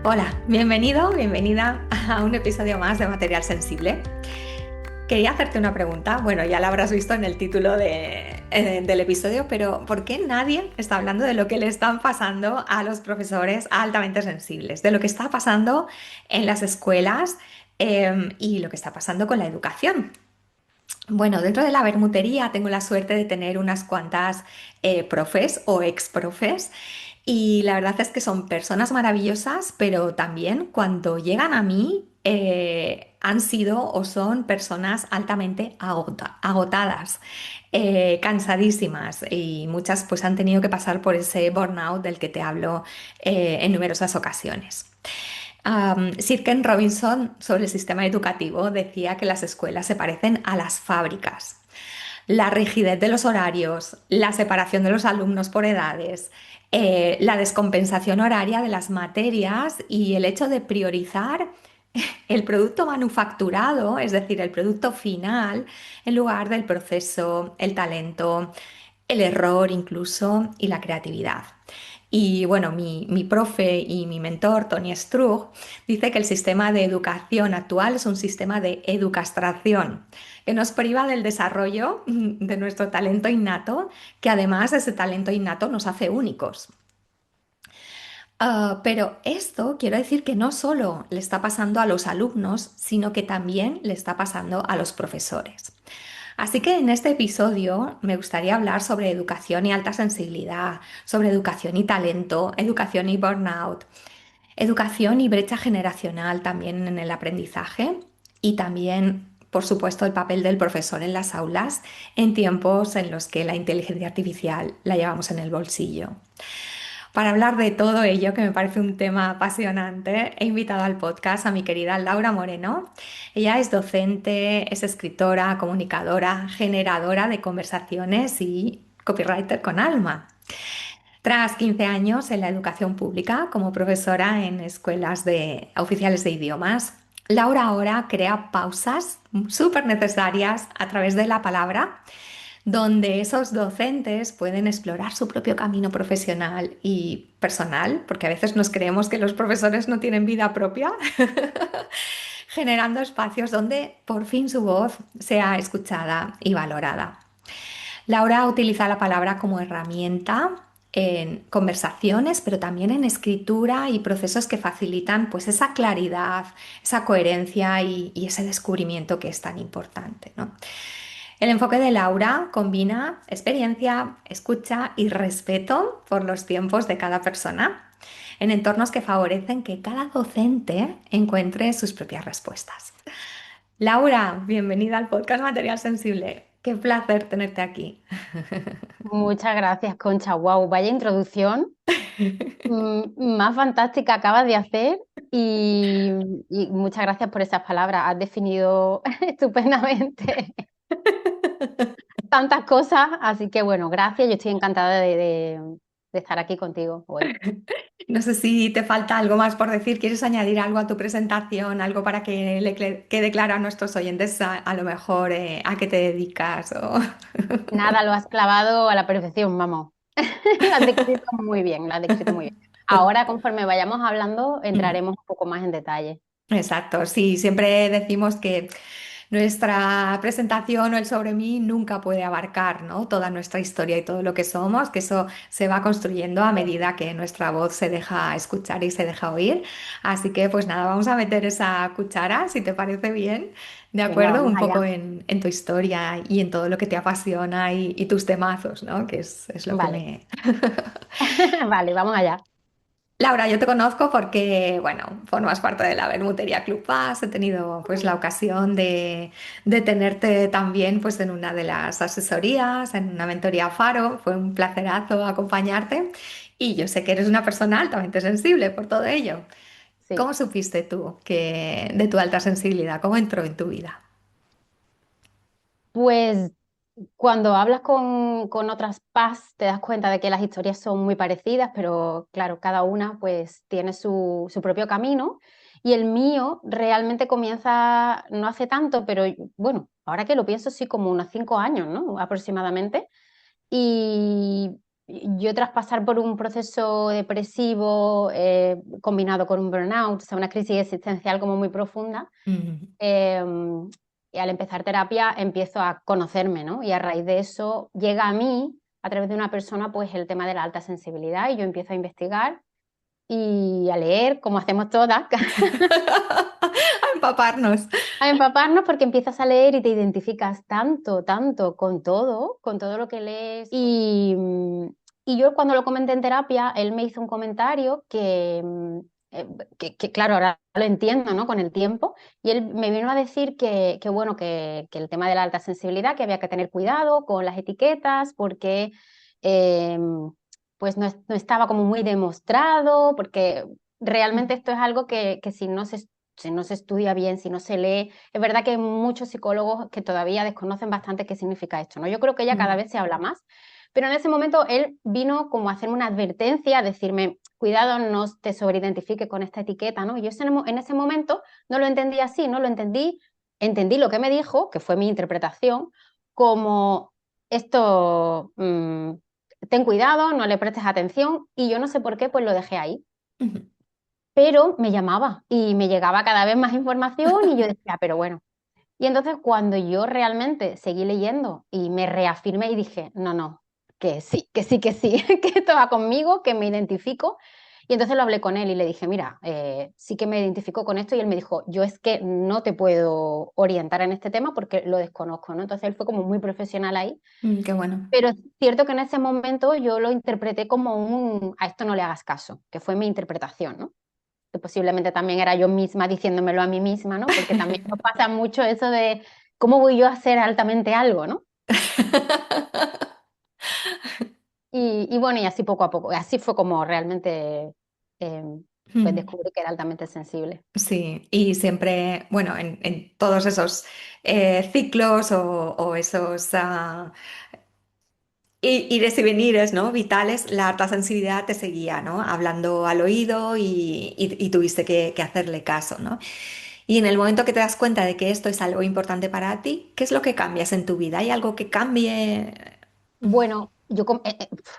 Hola, bienvenido, bienvenida a un episodio más de Material Sensible. Quería hacerte una pregunta, bueno, ya la habrás visto en el título del episodio, pero ¿por qué nadie está hablando de lo que le están pasando a los profesores altamente sensibles? De lo que está pasando en las escuelas y lo que está pasando con la educación. Bueno, dentro de la bermutería tengo la suerte de tener unas cuantas profes o ex profes y la verdad es que son personas maravillosas, pero también cuando llegan a mí han sido o son personas altamente agotadas, cansadísimas y muchas pues han tenido que pasar por ese burnout del que te hablo en numerosas ocasiones. Sir Ken Robinson sobre el sistema educativo decía que las escuelas se parecen a las fábricas. La rigidez de los horarios, la separación de los alumnos por edades, la descompensación horaria de las materias y el hecho de priorizar el producto manufacturado, es decir, el producto final, en lugar del proceso, el talento, el error incluso y la creatividad. Y bueno, mi profe y mi mentor, Tony Strug, dice que el sistema de educación actual es un sistema de educastración que nos priva del desarrollo de nuestro talento innato, que además ese talento innato nos hace únicos. Pero esto quiero decir que no solo le está pasando a los alumnos, sino que también le está pasando a los profesores. Así que en este episodio me gustaría hablar sobre educación y alta sensibilidad, sobre educación y talento, educación y burnout, educación y brecha generacional también en el aprendizaje y también, por supuesto, el papel del profesor en las aulas en tiempos en los que la inteligencia artificial la llevamos en el bolsillo. Para hablar de todo ello, que me parece un tema apasionante, he invitado al podcast a mi querida Laura Moreno. Ella es docente, es escritora, comunicadora, generadora de conversaciones y copywriter con alma. Tras 15 años en la educación pública como profesora en escuelas oficiales de idiomas, Laura ahora crea pausas súper necesarias a través de la palabra donde esos docentes pueden explorar su propio camino profesional y personal, porque a veces nos creemos que los profesores no tienen vida propia, generando espacios donde por fin su voz sea escuchada y valorada. Laura utiliza la palabra como herramienta en conversaciones, pero también en escritura y procesos que facilitan pues esa claridad, esa coherencia y ese descubrimiento que es tan importante, ¿no? El enfoque de Laura combina experiencia, escucha y respeto por los tiempos de cada persona en entornos que favorecen que cada docente encuentre sus propias respuestas. Laura, bienvenida al podcast Material Sensible. Qué placer tenerte aquí. Muchas gracias, Concha. Wow, vaya introducción más fantástica acabas de hacer y, y muchas gracias por esas palabras. Has definido estupendamente tantas cosas, así que bueno, gracias. Yo estoy encantada de estar aquí contigo hoy. No sé si te falta algo más por decir. ¿Quieres añadir algo a tu presentación? Algo para que quede claro a nuestros oyentes a lo mejor a qué te dedicas o... Nada, lo has clavado a la perfección, vamos. Lo has descrito muy bien, lo has descrito muy bien. Ahora, conforme vayamos hablando, entraremos un poco más en detalle. Exacto, sí, siempre decimos que nuestra presentación o el sobre mí nunca puede abarcar, ¿no? Toda nuestra historia y todo lo que somos, que eso se va construyendo a medida que nuestra voz se deja escuchar y se deja oír. Así que pues nada, vamos a meter esa cuchara, si te parece bien, de Venga, acuerdo, vamos un poco allá. en tu historia y en todo lo que te apasiona y tus temazos, ¿no? Que es lo que Vale, me... vale, vamos allá. Laura, yo te conozco porque, bueno, formas parte de la Bermutería Club Paz. He tenido pues la ocasión de tenerte también pues en una de las asesorías, en una mentoría Faro. Fue un placerazo acompañarte y yo sé que eres una persona altamente sensible por todo ello. Sí. ¿Cómo supiste tú que de tu alta sensibilidad? ¿Cómo entró en tu vida? Pues cuando hablas con otras PAs te das cuenta de que las historias son muy parecidas, pero claro, cada una pues tiene su propio camino y el mío realmente comienza no hace tanto, pero bueno, ahora que lo pienso sí como unos 5 años, ¿no? Aproximadamente. Y yo tras pasar por un proceso depresivo combinado con un burnout, o sea, una crisis existencial como muy profunda, Mm. eh, y al empezar terapia empiezo a conocerme, ¿no? Y a raíz de eso llega a mí, a través de una persona, pues el tema de la alta sensibilidad y yo empiezo a investigar y a leer, como hacemos todas, A empaparnos. a empaparnos porque empiezas a leer y te identificas tanto, tanto con todo lo que lees. Y yo cuando lo comenté en terapia, él me hizo un comentario que, claro, ahora lo entiendo, ¿no? Con el tiempo. Y él me vino a decir bueno, que el tema de la alta sensibilidad, que había que tener cuidado con las etiquetas porque eh, pues no estaba como muy demostrado, porque realmente esto es algo que si no se estudia bien, si no se lee, es verdad que hay muchos psicólogos que todavía desconocen bastante qué significa esto, ¿no? Yo creo que ya cada Mm. vez se habla más, pero en ese momento él vino como a hacerme una advertencia, a decirme, cuidado, no te sobreidentifique con esta etiqueta, ¿no? Y yo en ese momento no lo entendí así, no lo entendí lo que me dijo, que fue mi interpretación, como esto, ten cuidado, no le prestes atención, y yo no sé por qué, pues lo dejé ahí, Ujú. pero me llamaba y me llegaba cada vez más información y yo decía, pero bueno. Y entonces cuando yo realmente seguí leyendo y me reafirmé y dije, no, no, que sí, que sí, que sí, que esto va conmigo, que me identifico. Y entonces lo hablé con él y le dije, mira, sí que me identifico con esto. Y él me dijo, yo es que no te puedo orientar en este tema porque lo desconozco, ¿no? Entonces él fue como muy profesional ahí. Qué bueno. Pero es cierto que en ese momento yo lo interpreté como a esto no le hagas caso, que fue mi interpretación, ¿no? Que posiblemente también era yo misma diciéndomelo a mí misma, ¿no? Porque también nos pasa mucho eso de cómo voy yo a hacer altamente algo, ¿no? Y bueno, y así poco a poco, así fue como realmente eh, pues Mm. descubrí que era altamente sensible. Sí, y siempre, bueno, en todos esos ciclos o esos ires y venires, ¿no? Vitales, la alta sensibilidad te seguía, ¿no? Hablando al oído y tuviste que hacerle caso, ¿no? Y en el momento que te das cuenta de que esto es algo importante para ti, ¿qué es lo que cambias en tu vida? ¿Hay algo que cambie? Bueno,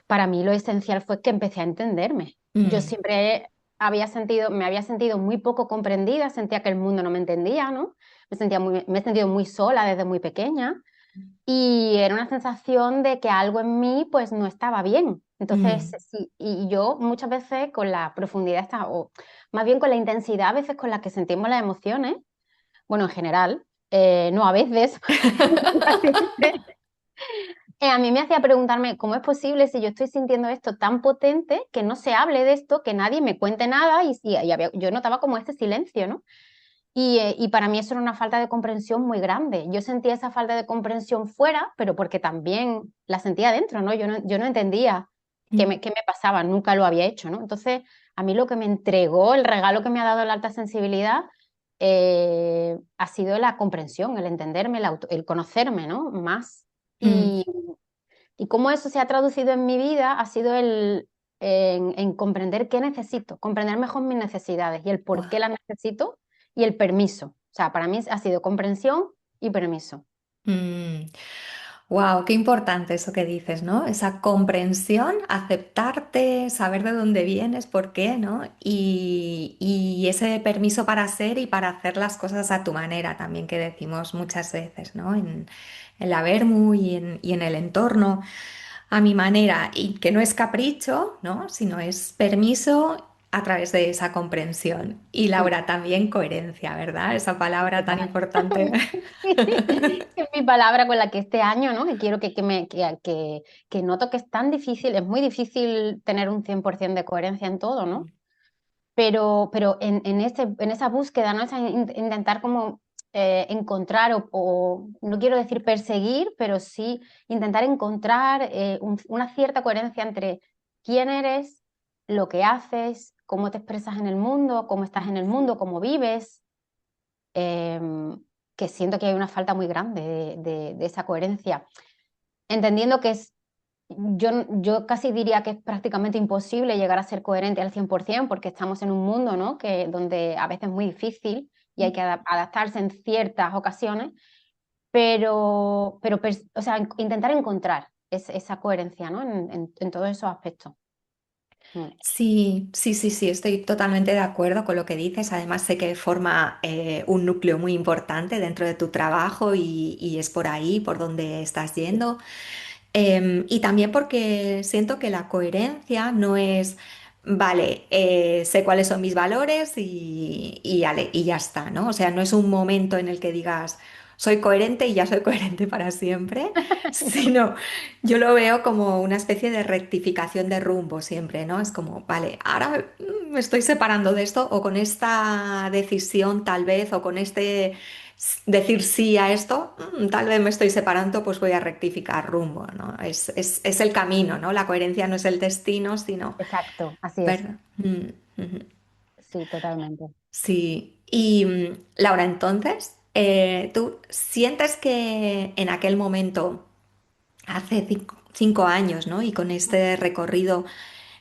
para mí lo esencial fue que empecé a entenderme. Yo Mm. siempre me había sentido muy poco comprendida, sentía que el mundo no me entendía, ¿no? Me he sentido muy sola desde muy pequeña. Y era una sensación de que algo en mí pues no estaba bien. Entonces, Mm. sí, y yo muchas veces con la profundidad o más bien con la intensidad a veces con la que sentimos las emociones, bueno, en general, no a veces, casi siempre, a mí me hacía preguntarme cómo es posible si yo estoy sintiendo esto tan potente que no se hable de esto, que nadie me cuente nada yo notaba como este silencio, ¿no? Y para mí eso era una falta de comprensión muy grande. Yo sentía esa falta de comprensión fuera, pero porque también la sentía dentro, ¿no? Yo no entendía Mm. qué me pasaba, nunca lo había hecho, ¿no? Entonces, a mí lo que me entregó, el regalo que me ha dado la alta sensibilidad, ha sido la comprensión, el entenderme, el conocerme, ¿no? Más. Mm. Y, y cómo eso se ha traducido en mi vida ha sido en comprender qué necesito, comprender mejor mis necesidades y el por qué las necesito y el permiso. O sea, para mí ha sido comprensión y permiso. Wow, qué importante eso que dices, ¿no? Esa comprensión, aceptarte, saber de dónde vienes, por qué, ¿no? Y ese permiso para ser y para hacer las cosas a tu manera, también que decimos muchas veces, ¿no? En la Vermu y en el entorno, a mi manera, y que no es capricho, ¿no? Sino es permiso a través de esa comprensión. Y Mm. Laura, también coherencia, ¿verdad? Esa palabra tan Total. importante. Es mi palabra con la que este año, ¿no? Que quiero que noto que es tan difícil, es muy difícil tener un 100% de coherencia en todo, ¿no? Pero en esa búsqueda, ¿no? Intentar como encontrar no quiero decir perseguir, pero sí intentar encontrar una cierta coherencia entre quién eres, lo que haces, cómo te expresas en el mundo, cómo estás en el mundo, cómo vives, em, que siento que hay una falta muy grande de esa coherencia, entendiendo que yo casi diría que es prácticamente imposible llegar a ser coherente al 100% porque estamos en un mundo, ¿no? Donde a veces es muy difícil y hay que adaptarse en ciertas ocasiones, o sea, intentar encontrar. esa coherencia, ¿no? En todos esos aspectos. Mm. Sí, sí, sí, sí, estoy totalmente de acuerdo con lo que dices. Además, sé que forma un núcleo muy importante dentro de tu trabajo y es por ahí por donde estás yendo. Y también porque siento que la coherencia no es, vale, sé cuáles son mis valores y ya está, ¿no? O sea, no es un momento en el que digas, soy coherente y ya soy coherente para siempre, sino yo lo veo como una especie de rectificación de rumbo siempre, ¿no? Es como, vale, ahora me estoy separando de esto o con esta decisión tal vez o con este decir sí a esto, tal vez me estoy separando, pues voy a rectificar rumbo, ¿no? Es el camino, ¿no? La coherencia no es el destino, sino, Exacto, así es. ¿verdad? Ujú. Sí, totalmente. Sí. Y Laura, entonces, ¿tú sientes que en aquel momento, hace 5 años, ¿no? Y con este recorrido,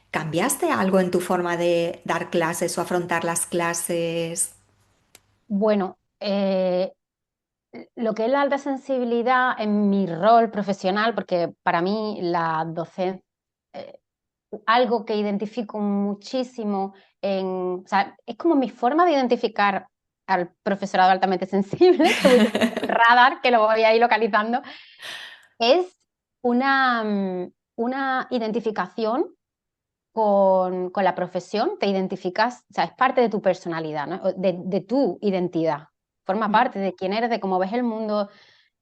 ¿cambiaste algo en tu forma de dar clases o afrontar las clases? Bueno, lo que es la alta sensibilidad en mi rol profesional, porque para mí la docencia, algo que identifico muchísimo o sea, es como mi forma de identificar al profesorado altamente sensible, que voy teniendo el radar, que lo voy a ir localizando, es una identificación con la profesión, te identificas, o sea, es parte de tu personalidad, ¿no? De tu identidad, forma parte de quién eres, de cómo ves el mundo,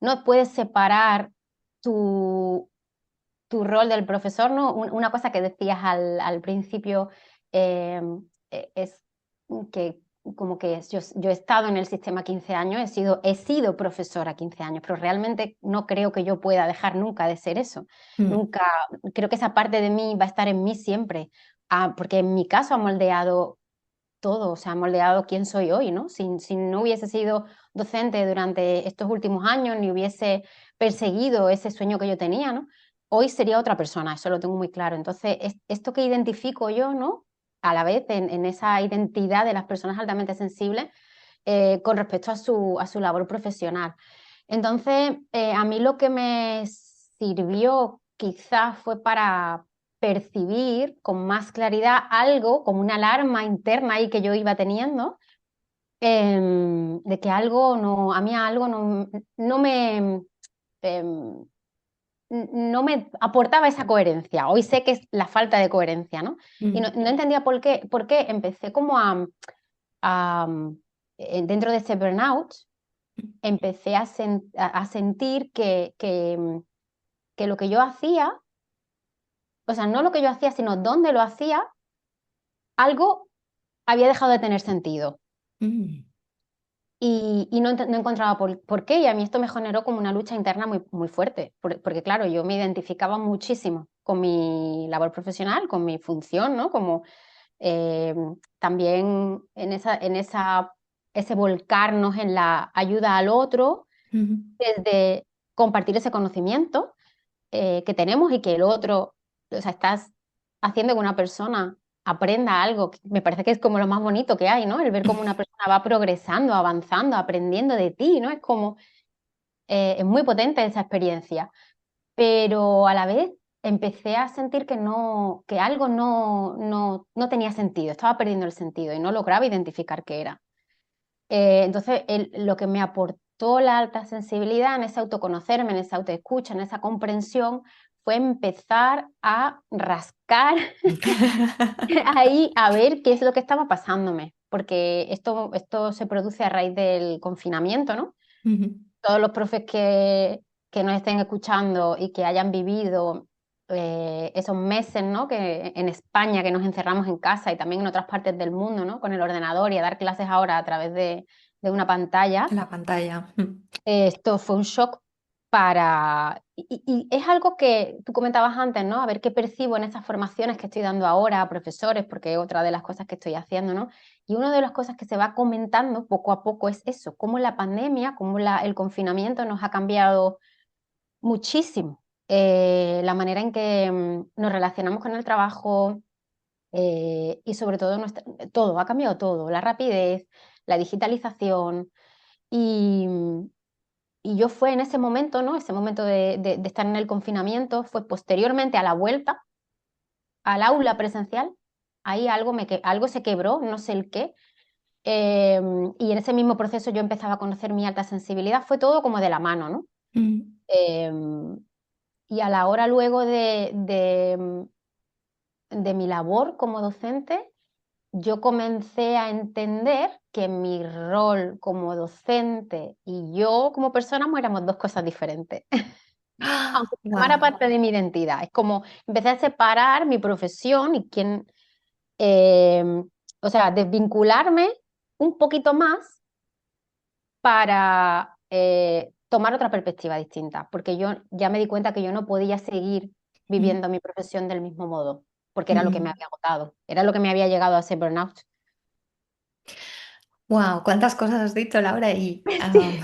no puedes separar tu, tu rol del profesor, ¿no? Una cosa que decías al principio eh, es que como que yo he estado en el sistema 15 años, he sido profesora 15 años, pero realmente no creo que yo pueda dejar nunca de ser eso. Mm, Nunca, creo que esa parte de mí va a estar en mí siempre, porque en mi caso ha moldeado todo, o sea, ha moldeado quién soy hoy, ¿no? Si no hubiese sido docente durante estos últimos años, ni hubiese perseguido ese sueño que yo tenía, ¿no? Hoy sería otra persona, eso lo tengo muy claro. Entonces, esto que identifico yo, ¿no? A la vez en esa identidad de las personas altamente sensibles con respecto a su labor profesional. Entonces, a mí lo que me sirvió quizás fue para percibir con más claridad algo, como una alarma interna ahí que yo iba teniendo, de que algo no, a mí algo no me, em, no me aportaba esa coherencia. Hoy sé que es la falta de coherencia, ¿no? Y no, mm, no entendía por qué empecé como a, dentro de ese burnout, empecé a sentir que lo que yo hacía, o sea, no lo que yo hacía, sino dónde lo hacía, algo había dejado de tener sentido. mm, Y no encontraba por qué, y a mí esto me generó como una lucha interna muy, muy fuerte, porque claro, yo me identificaba muchísimo con mi labor profesional, con mi función, ¿no? Como eh, también ese volcarnos en la ayuda al otro, mm, desde compartir ese conocimiento que tenemos y que el otro, o sea, estás haciendo que una persona aprenda algo, que me parece que es como lo más bonito que hay, ¿no? El ver cómo una persona va progresando, avanzando, aprendiendo de ti, ¿no? Es como, es muy potente esa experiencia, pero a la vez empecé a sentir que algo no tenía sentido, estaba perdiendo el sentido y no lograba identificar qué era. Entonces, lo que me aportó la alta sensibilidad en ese autoconocerme, en esa autoescucha, en esa comprensión, fue empezar a rascar ahí a ver qué es lo que estaba pasándome, porque esto se produce a raíz del confinamiento, ¿no? mm, Todos los profes que nos estén escuchando y que hayan vivido esos meses, ¿no? Que en España que nos encerramos en casa y también en otras partes del mundo, ¿no? Con el ordenador y a dar clases ahora a través de una pantalla. la pantalla. Esto fue un shock para... Y es algo que tú comentabas antes, ¿no? A ver qué percibo en esas formaciones que estoy dando ahora a profesores, porque es otra de las cosas que estoy haciendo, ¿no? Y una de las cosas que se va comentando poco a poco es eso, cómo la pandemia, cómo el confinamiento nos ha cambiado muchísimo. La manera en que nos relacionamos con el trabajo y sobre todo todo, ha cambiado todo, la rapidez, la digitalización y, y yo fue en ese momento, ¿no? Ese momento de estar en el confinamiento, fue posteriormente a la vuelta al aula presencial, ahí algo se quebró, no sé el qué, y en ese mismo proceso yo empezaba a conocer mi alta sensibilidad, fue todo como de la mano, ¿no? Mm. Y a la hora luego de mi labor como docente, yo comencé a entender que mi rol como docente y yo como persona éramos dos cosas diferentes, aunque formara Wow. parte de mi identidad. Es como empecé a separar mi profesión y eh, o sea, desvincularme un poquito más para tomar otra perspectiva distinta, porque yo ya me di cuenta que yo no podía seguir viviendo mi profesión del mismo modo, porque era lo que me había agotado, era lo que me había llegado a ese burnout. Wow, cuántas cosas has dicho, Laura, y, Sí.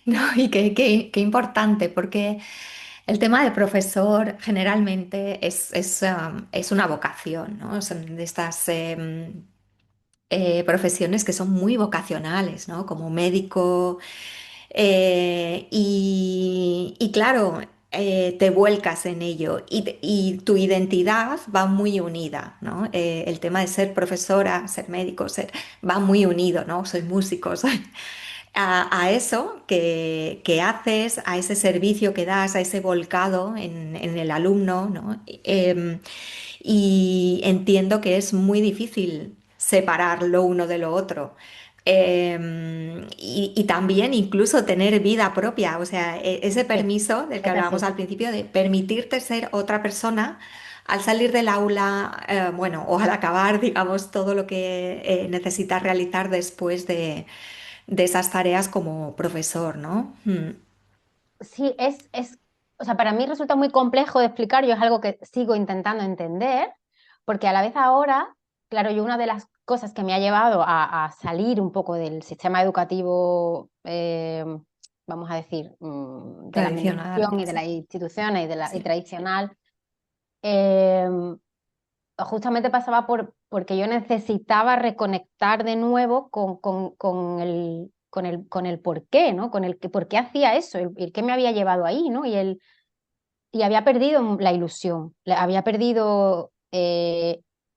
no, y qué importante, porque el tema de profesor generalmente es una vocación, ¿no? Son de estas profesiones que son muy vocacionales, ¿no? Como médico, y claro, te vuelcas en ello y tu identidad va muy unida, ¿no? El tema de ser profesora, ser médico, va muy unido, ¿no? Soy músico, a eso que haces, a ese servicio que das, a ese volcado en el alumno, ¿no? Y entiendo que es muy difícil separar lo uno de lo otro. Y también incluso tener vida propia, o sea, ese Sí, permiso del que es hablábamos así. al principio de permitirte ser otra persona al salir del aula, bueno, o al acabar, digamos, todo lo que necesitas realizar después de esas tareas como profesor, ¿no? Sí, o sea, para mí resulta muy complejo de explicar, yo es algo que sigo intentando entender, porque a la vez ahora, claro, yo una de las cosas que me ha llevado a salir un poco del sistema educativo, vamos a decir, de la Tradicional, administración y de sí. las instituciones y Sí. tradicional, eh, justamente pasaba porque yo necesitaba reconectar de nuevo con el por qué, ¿no? Con por qué hacía eso, el qué me había llevado ahí, ¿no? Y había perdido la ilusión, había perdido...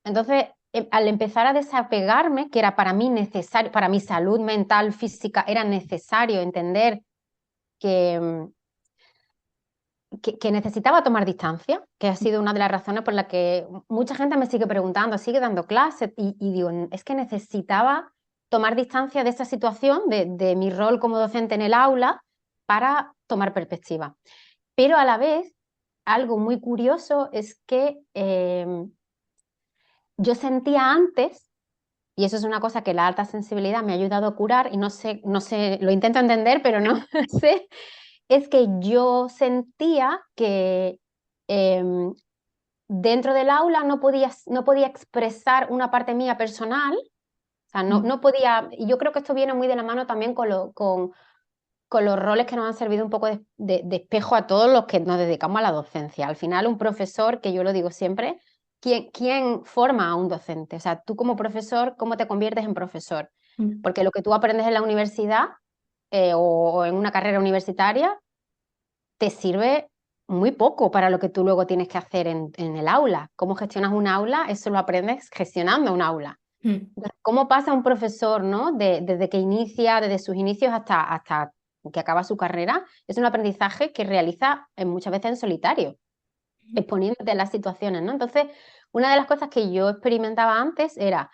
entonces, al empezar a desapegarme, que era para mí necesario, para mi salud mental, física, era necesario entender que, que necesitaba tomar distancia, que ha sido una de las razones por las que mucha gente me sigue preguntando, sigue dando clases, y digo, es que necesitaba tomar distancia de esa situación, de mi rol como docente en el aula, para tomar perspectiva. Pero a la vez, algo muy curioso es que yo sentía antes, y eso es una cosa que la alta sensibilidad me ha ayudado a curar, y no sé, lo intento entender, pero no sé, es que yo sentía que dentro del aula no podía expresar una parte mía personal, o sea, no podía, y yo creo que esto viene muy de la mano también con los roles que nos han servido un poco de espejo a todos los que nos dedicamos a la docencia. Al final, un profesor, que yo lo digo siempre, ¿quién forma a un docente? O sea, tú como profesor, ¿cómo te conviertes en profesor? Mm. Porque lo que tú aprendes en la universidad o en una carrera universitaria te sirve muy poco para lo que tú luego tienes que hacer en el aula. ¿Cómo gestionas un aula? Eso lo aprendes gestionando un aula. Mm. Entonces, ¿cómo pasa un profesor, ¿no? Desde que inicia, desde sus inicios hasta que acaba su carrera? Es un aprendizaje que realiza muchas veces en solitario, exponiéndote a las situaciones, ¿no? Entonces, una de las cosas que yo experimentaba antes era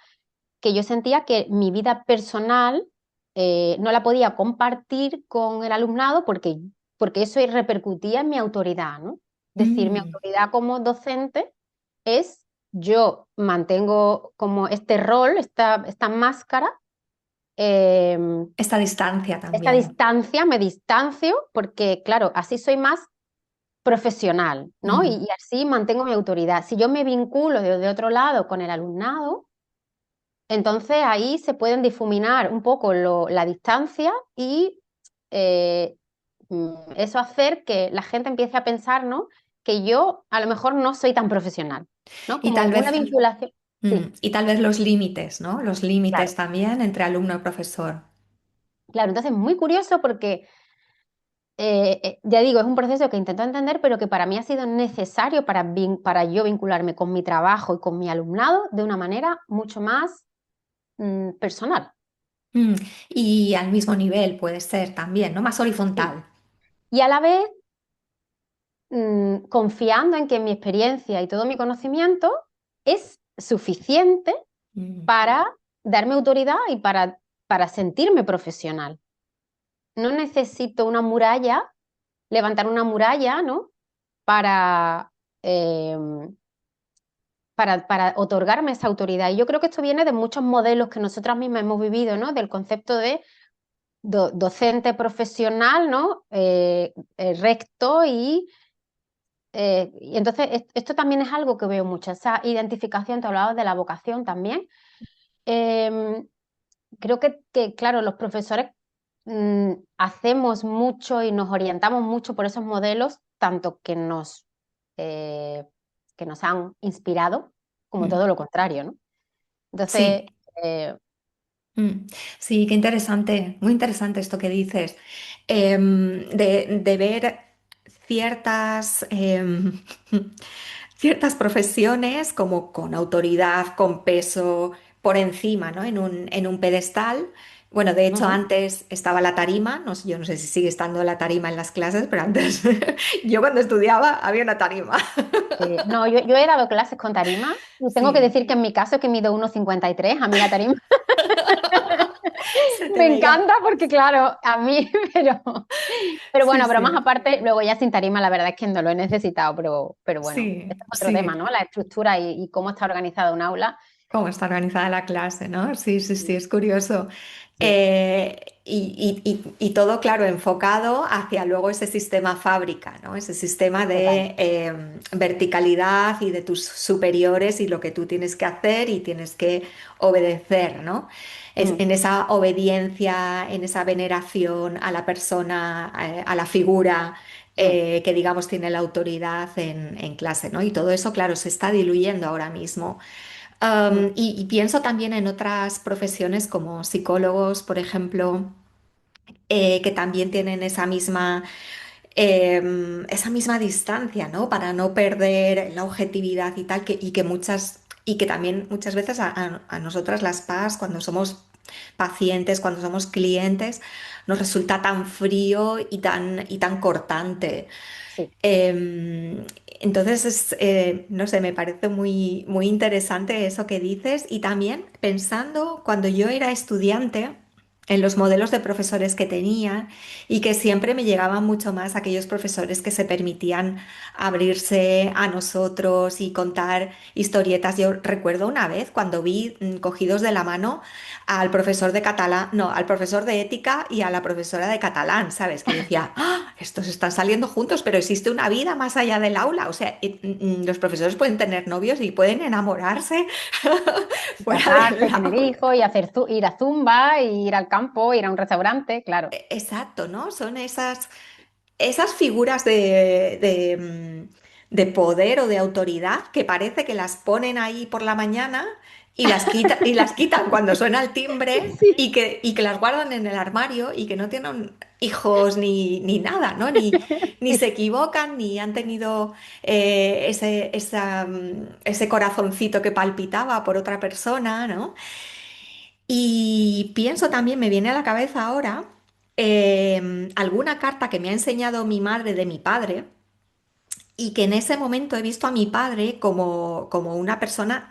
que yo sentía que mi vida personal no la podía compartir con el alumnado porque eso repercutía en mi autoridad, ¿no? Es decir, mi Mm. autoridad como docente es yo mantengo como este rol, esta máscara, eh, Esta distancia esta también. distancia, me distancio porque, claro, así soy más profesional, ¿no? Mm. Y así mantengo mi autoridad. Si yo me vinculo de otro lado con el alumnado, entonces ahí se pueden difuminar un poco la distancia y eh, eso hacer que la gente empiece a pensar, ¿no? Que yo a lo mejor no soy tan profesional, ¿no? Y Como tal una vez, vinculación. Sí, y tal vez los límites, ¿no? Los límites claro. también entre alumno y profesor. Claro, entonces muy curioso porque ya digo, es un proceso que intento entender, pero que para mí ha sido necesario para yo vincularme con mi trabajo y con mi alumnado de una manera mucho más personal. Mm, y al mismo nivel puede ser también, ¿no? Más Sí. horizontal. Y a la vez confiando en que mi experiencia y todo mi conocimiento es suficiente Mm, para darme autoridad y para sentirme profesional. No necesito una muralla, levantar una muralla, ¿no? Para, eh, para otorgarme esa autoridad. Y yo creo que esto viene de muchos modelos que nosotras mismas hemos vivido, ¿no? Del concepto de docente profesional, ¿no? Recto y entonces esto también es algo que veo mucho, esa identificación, te hablabas de la vocación también. Eh, Creo claro, los profesores hacemos mucho y nos orientamos mucho por esos modelos, tanto eh, que nos han inspirado, como mm. todo lo contrario, ¿no? Entonces, Sí. eh, Mm, sí, qué interesante, muy interesante esto que dices, de ver ciertas, ciertas profesiones como con autoridad, con peso por encima, ¿no? En un pedestal. Bueno, de hecho, ujú, antes estaba la tarima, no sé, yo no sé si sigue estando la tarima en las clases, pero antes, yo cuando estudiaba había una tarima. no, yo he dado clases con tarima y tengo que Sí, decir que en mi caso, que mido 1,53, a mí la tarima se te me veía. encanta porque, claro, a mí, pero Sí, bueno, pero más sí, aparte, luego ya sin tarima, la verdad es que no lo he necesitado, pero bueno, sí, este es otro tema, sí. ¿no? La estructura y cómo está organizada un aula. Cómo está organizada la clase, ¿no? Sí, sí, sí, Sí, es curioso. sí, Y todo, claro, enfocado hacia luego ese sistema fábrica, ¿no? Ese sistema total. de verticalidad y de tus superiores y lo que tú tienes que hacer y tienes que obedecer, ¿no? Es Mm, en esa obediencia, en esa veneración a la persona, a la figura. mm, Que digamos tiene la autoridad en clase, ¿no? Y todo eso, claro, se está diluyendo ahora mismo. mm, Y pienso también en otras profesiones como psicólogos, por ejemplo, que también tienen esa misma distancia, ¿no? Para no perder la objetividad y tal, y que también muchas veces a nosotras las PAs, cuando somos pacientes, cuando somos clientes, nos resulta tan frío y tan cortante. sí, Entonces, no sé, me parece muy, muy interesante eso que dices y también pensando cuando yo era estudiante en los modelos de profesores que tenía y que siempre me llegaban mucho más aquellos profesores que se permitían abrirse a nosotros y contar historietas. Yo recuerdo una vez cuando vi cogidos de la mano al profesor de catalán, no, al profesor de ética y a la profesora de catalán, ¿sabes? Que decía, "Ah, estos están saliendo juntos, pero existe una vida más allá del aula. O sea, los profesores pueden tener novios y pueden enamorarse y fuera del casarse, tener aula. hijos y ir a Zumba, y ir al campo, ir a un restaurante, claro. Exacto, ¿no? Son esas figuras de poder o de autoridad que parece que las ponen ahí por la mañana y las quitan cuando suena el timbre Sí. y que las guardan en el armario y que no tienen hijos ni nada, ¿no? Ni se Sí. equivocan, ni han tenido ese corazoncito que palpitaba por otra persona, ¿no? Y pienso también, me viene a la cabeza ahora alguna carta que me ha enseñado mi madre de mi padre y que en ese momento he visto a mi padre como una persona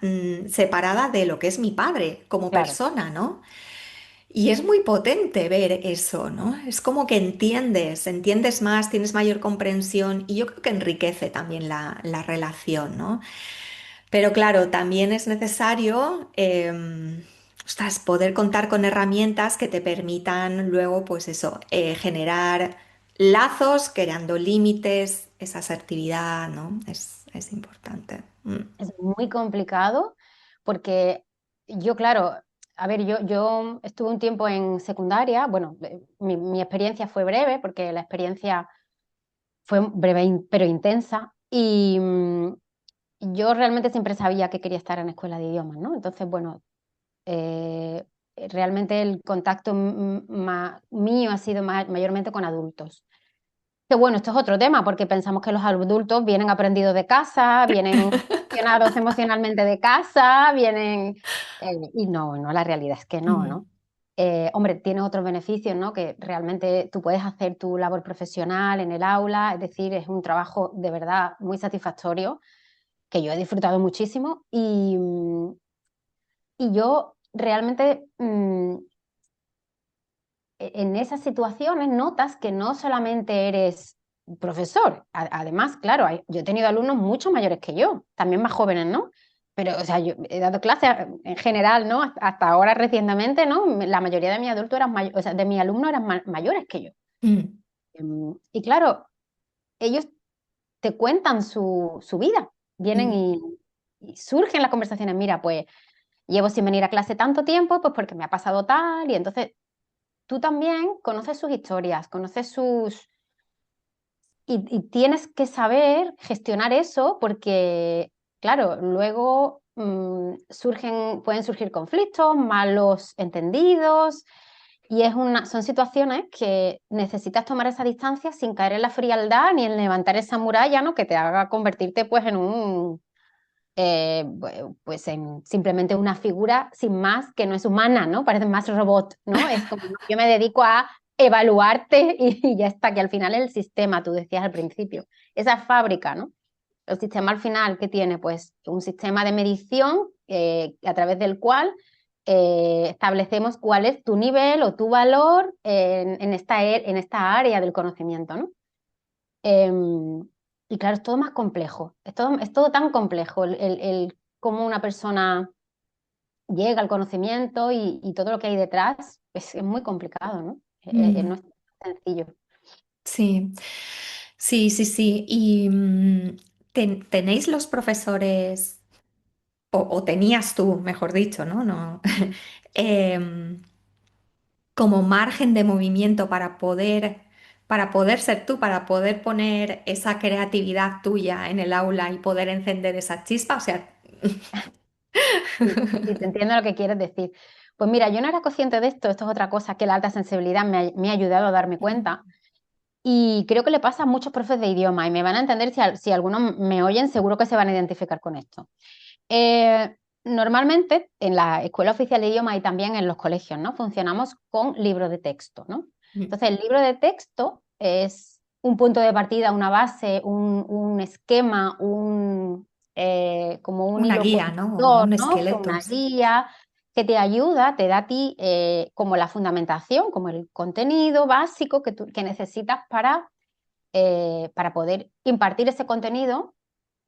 separada de lo que es mi padre como Claro. persona, ¿no? Y es muy potente ver eso, ¿no? Es como que entiendes más, tienes mayor comprensión y yo creo que enriquece también la relación, ¿no? Pero claro, también es necesario, ostras, poder contar con herramientas que te permitan luego, pues eso, generar lazos, creando límites, esa asertividad, ¿no? Es importante. Mm. Es muy complicado porque yo, claro, a ver, yo estuve un tiempo en secundaria, bueno, mi experiencia fue breve porque la experiencia fue breve pero intensa y yo realmente siempre sabía que quería estar en escuela de idiomas, ¿no? Entonces, bueno, eh, realmente el contacto mío ha sido mayormente con adultos. Que bueno, esto es otro tema, porque pensamos que los adultos vienen aprendidos de casa, vienen gestionados emocionalmente de casa, vienen... y no, la realidad es que no, Mm, ¿no? Hombre, tiene otros beneficios, ¿no? Que realmente tú puedes hacer tu labor profesional en el aula, es decir, es un trabajo de verdad muy satisfactorio, que yo he disfrutado muchísimo y yo realmente en esas situaciones notas que no solamente eres profesor, además, claro, yo he tenido alumnos mucho mayores que yo, también más jóvenes, ¿no? Pero, o sea, yo he dado clases en general, ¿no? Hasta ahora recientemente, ¿no? La mayoría de mis adultos eran mayores, o sea, de mis alumnos eran mayores que yo. mm, Y claro, ellos te cuentan su vida, vienen mm, y surgen las conversaciones, mira, pues llevo sin venir a clase tanto tiempo, pues porque me ha pasado tal, y entonces tú también conoces sus historias, conoces sus... Y tienes que saber gestionar eso porque, claro, luego pueden surgir conflictos, malos entendidos, y son situaciones que necesitas tomar esa distancia sin caer en la frialdad ni en levantar esa muralla, ¿no? Que te haga convertirte pues en pues en simplemente una figura sin más que no es humana, ¿no? Parece más robot, ¿no? Es como yo me dedico a evaluarte y ya está, que al final el sistema, tú decías al principio, esa fábrica, ¿no? El sistema al final, ¿qué tiene? Pues un sistema de medición a través del cual establecemos cuál es tu nivel o tu valor en esta área del conocimiento, ¿no? Y claro, es todo más complejo, es todo tan complejo el cómo una persona llega al conocimiento y todo lo que hay detrás, es muy complicado, ¿no? No mm. es sencillo. Sí, sí, sí, sí. Y tenéis los profesores, o tenías tú, mejor dicho, ¿no? No. em, como margen de movimiento para poder ser tú, para poder poner esa creatividad tuya en el aula y poder encender esa chispa. O sea, Sí, sí, te entiendo lo que quieres decir. Pues mira, yo no era consciente de esto es otra cosa que la alta sensibilidad me ha ayudado a darme cuenta. Y creo que le pasa a muchos profes de idioma y me van a entender si algunos me oyen, seguro que se van a identificar con esto. Normalmente en la Escuela Oficial de Idioma y también en los colegios, ¿no? Funcionamos con libros de texto, ¿no? Entonces, el libro de texto es un punto de partida, una base, un esquema, como un una hilo guía, ¿no? conductor, Un ¿no? esqueleto, Una sí. guía que te ayuda, te da a ti como la fundamentación, como el contenido básico que necesitas para poder impartir ese contenido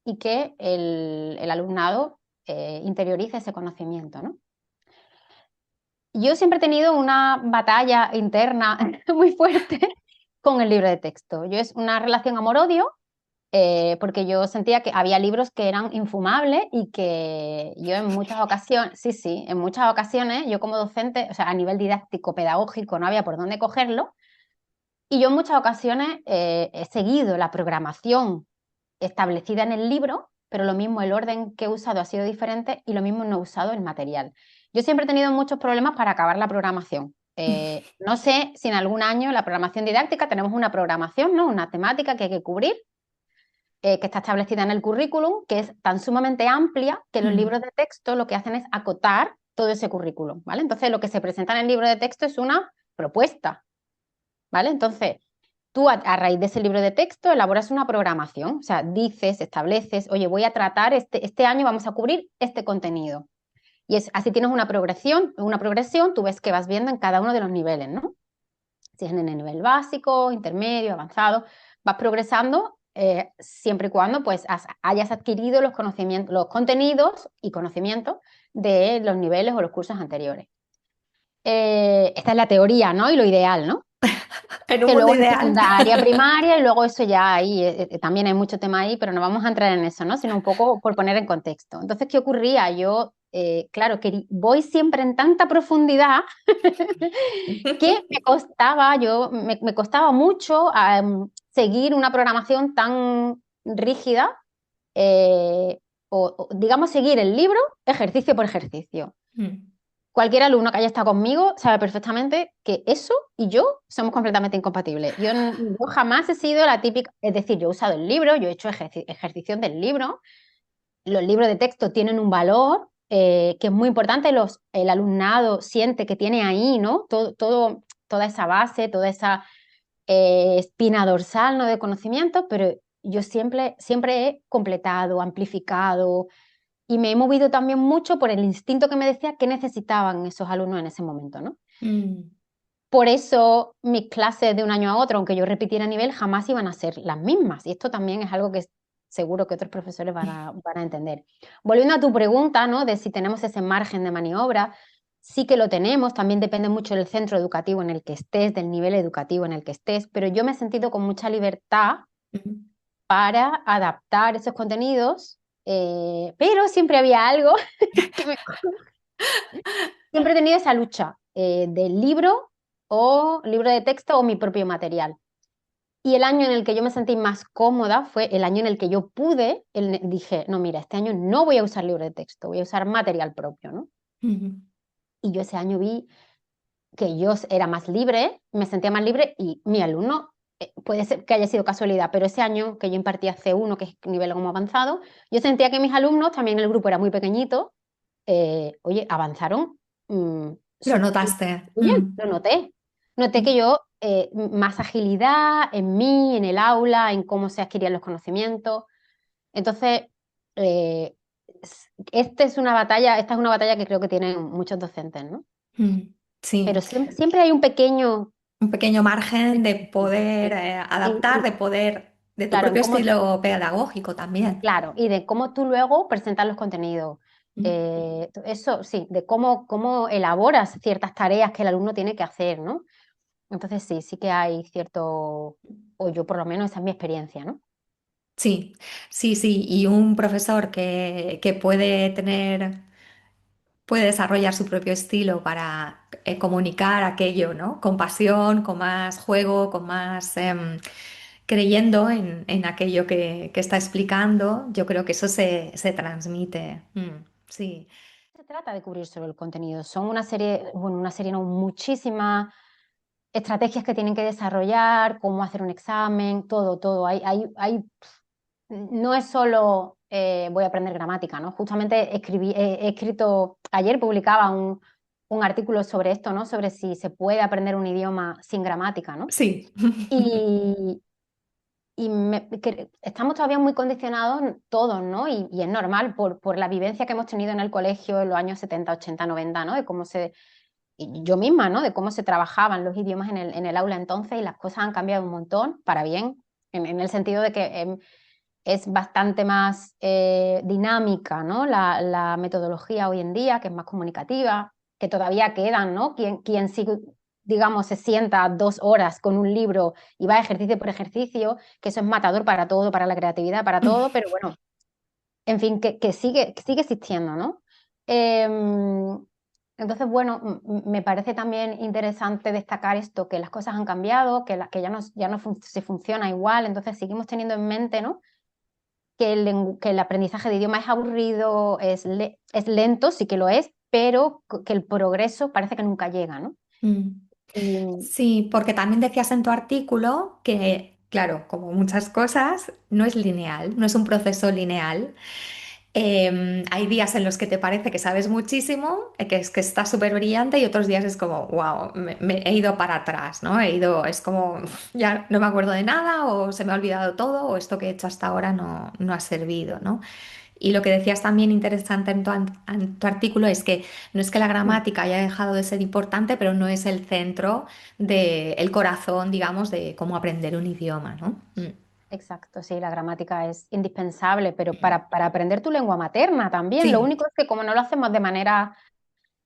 y que el alumnado interiorice ese conocimiento, ¿no? Yo siempre he tenido una batalla interna muy fuerte con el libro de texto. Es una relación amor-odio, porque yo sentía que había libros que eran infumables y que yo en muchas ocasiones, sí, sí, en muchas ocasiones yo como docente, o sea, a nivel didáctico, pedagógico, no había por dónde cogerlo, y yo en muchas ocasiones he seguido la programación establecida en el libro, pero lo mismo el orden que he usado ha sido diferente y lo mismo no he usado el material. Yo siempre he tenido muchos problemas para acabar la programación. No sé si en algún año la programación didáctica tenemos una programación, ¿no? Una temática que hay que cubrir, que está establecida en el currículum, que es tan sumamente amplia que los Mm, libros de texto lo que hacen es acotar todo ese currículum, ¿vale? Entonces lo que se presenta en el libro de texto es una propuesta, ¿vale? Entonces, tú a raíz de ese libro de texto elaboras una programación, o sea, dices, estableces, oye, voy a tratar, este año vamos a cubrir este contenido. Y así tienes una progresión, tú ves que vas viendo en cada uno de los niveles, ¿no? Si es en el nivel básico, intermedio, avanzado, vas progresando siempre y cuando pues hayas adquirido los conocimientos, los contenidos y conocimientos de los niveles o los cursos anteriores. Esta es la teoría, ¿no? Y lo ideal, ¿no? en un Que mundo luego en ideal. secundaria, primaria, y luego eso ya ahí, también hay mucho tema ahí, pero no vamos a entrar en eso, ¿no? Sino un poco por poner en contexto. Entonces, ¿qué ocurría? Yo, claro, que voy siempre en tanta profundidad que me costaba mucho seguir una programación tan rígida, digamos, seguir el libro ejercicio por ejercicio. Mm. cualquier alumno que haya estado conmigo sabe perfectamente que eso y yo somos completamente incompatibles. Yo jamás he sido la típica, es decir, yo he usado el libro, yo he hecho ejercicio del libro, los libros de texto tienen un valor que es muy importante, el alumnado siente que tiene ahí, ¿no? Toda esa base, toda esa espina dorsal, ¿no? De conocimiento, pero yo siempre he completado, amplificado y me he movido también mucho por el instinto que me decía que necesitaban esos alumnos en ese momento, ¿no? Mm. Por eso mis clases de un año a otro, aunque yo repitiera nivel, jamás iban a ser las mismas. Y esto también es algo que seguro que otros profesores van a entender. Volviendo a tu pregunta, ¿no? De si tenemos ese margen de maniobra, sí que lo tenemos. También depende mucho del centro educativo en el que estés, del nivel educativo en el que estés. Pero yo me he sentido con mucha libertad Mm. para adaptar esos contenidos, pero siempre había algo que siempre he tenido esa lucha del libro o libro de texto o mi propio material. Y el año en el que yo me sentí más cómoda fue el año en el que yo dije, no, mira, este año no voy a usar libro de texto, voy a usar material propio, ¿no? Mm. Y yo ese año vi que yo era más libre, me sentía más libre y mi alumno, puede ser que haya sido casualidad, pero ese año que yo impartía C1, que es nivel como avanzado, yo sentía que mis alumnos, también el grupo era muy pequeñito, oye, avanzaron Lo súper notaste. bien, Mm. lo noté. Noté Mm. que yo, más agilidad en mí, en el aula, en cómo se adquirían los conocimientos. Entonces, eh, esta es una batalla que creo que tienen muchos docentes, ¿no? Mm. Sí. Pero siempre hay un pequeño, Un pequeño margen de poder en- adaptar, de poder, de tu claro, en propio cómo, estilo pedagógico también. claro, y de cómo tú luego presentas los contenidos. Mm. Eso sí, de cómo elaboras ciertas tareas que el alumno tiene que hacer, ¿no? Entonces sí que hay cierto, o yo por lo menos esa es mi experiencia, ¿no? Sí, sí, sí. Y un profesor que puede tener, puede desarrollar su propio estilo para comunicar aquello, ¿no? Con pasión, con más juego, con más creyendo en aquello que está explicando. Yo creo que eso se transmite. Mm. Sí. Se trata de cubrir solo el contenido, son una serie no, muchísimas estrategias que tienen que desarrollar, cómo hacer un examen, todo. No es solo voy a aprender gramática, ¿no? Justamente he escrito, ayer publicaba un artículo sobre esto, ¿no? Sobre si se puede aprender un idioma sin gramática, ¿no? Sí. Y, estamos todavía muy condicionados todos, ¿no? Y es normal por la vivencia que hemos tenido en el colegio en los años 70, 80, 90, ¿no? De cómo y yo misma, ¿no? De cómo se trabajaban los idiomas en el aula entonces y las cosas han cambiado un montón para bien, en el sentido de que es bastante más dinámica, ¿no? La metodología hoy en día, que es más comunicativa, que todavía quedan, ¿no? Quien sí, digamos, se sienta 2 horas con un libro y va ejercicio por ejercicio, que eso es matador para todo, para la creatividad, para todo, pero bueno, en fin, que sigue existiendo, ¿no? Entonces, bueno, me parece también interesante destacar esto, que las cosas han cambiado, que ya no se funciona igual, entonces seguimos teniendo en mente, ¿no? Que el aprendizaje de idioma es aburrido, es lento, sí que lo es, pero que el progreso parece que nunca llega, ¿no? Mm. Y Sí, porque también decías en tu artículo que, claro, como muchas cosas, no es lineal, no es un proceso lineal. Hay días en los que te parece que sabes muchísimo, que es que estás súper brillante y otros días es como, wow, me he ido para atrás, ¿no? Es como, ya no me acuerdo de nada o se me ha olvidado todo o esto que he hecho hasta ahora no ha servido, ¿no? Y lo que decías también interesante en tu artículo es que no es que la gramática haya dejado de ser importante, pero no es el centro el corazón, digamos, de cómo aprender un idioma, ¿no? Mm. exacto, sí, la gramática es indispensable, pero para aprender tu lengua materna también. Lo Sí, único es que como no lo hacemos de manera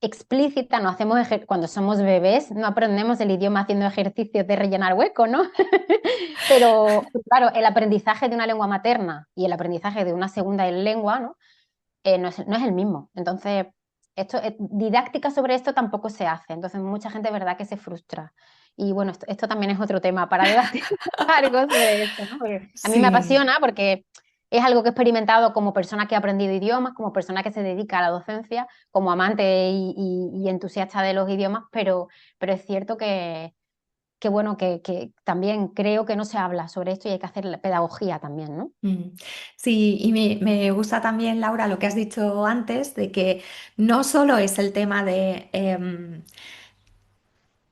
explícita, no hacemos cuando somos bebés, no aprendemos el idioma haciendo ejercicios de rellenar hueco, ¿no? Pero claro, el aprendizaje de una lengua materna y el aprendizaje de una segunda lengua, ¿no? No es el mismo. Entonces, didáctica sobre esto tampoco se hace. Entonces, mucha gente, verdad, que se frustra. Y bueno, esto también es otro tema para debatir largo sobre esto, ¿no? Porque a mí me sí. apasiona porque Es algo que he experimentado como persona que ha aprendido idiomas, como persona que se dedica a la docencia, como amante y entusiasta de los idiomas, pero es cierto que bueno, que también creo que no se habla sobre esto y hay que hacer la pedagogía también, ¿no? Mm. Sí, y me gusta también, Laura, lo que has dicho antes, de que no solo es el tema de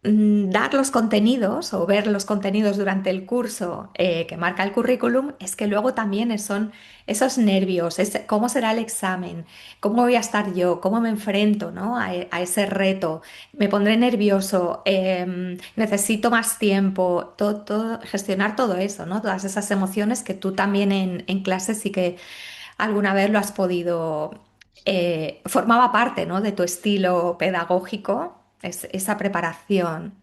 dar los contenidos o ver los contenidos durante el curso que marca el currículum, es que luego también son esos nervios, cómo será el examen, cómo voy a estar yo, cómo me enfrento, ¿no? A ese reto, me pondré nervioso, necesito más tiempo, gestionar todo eso, ¿no? Todas esas emociones que tú también en clase sí que alguna vez lo has podido, formaba parte, ¿no? De tu estilo pedagógico, esa preparación.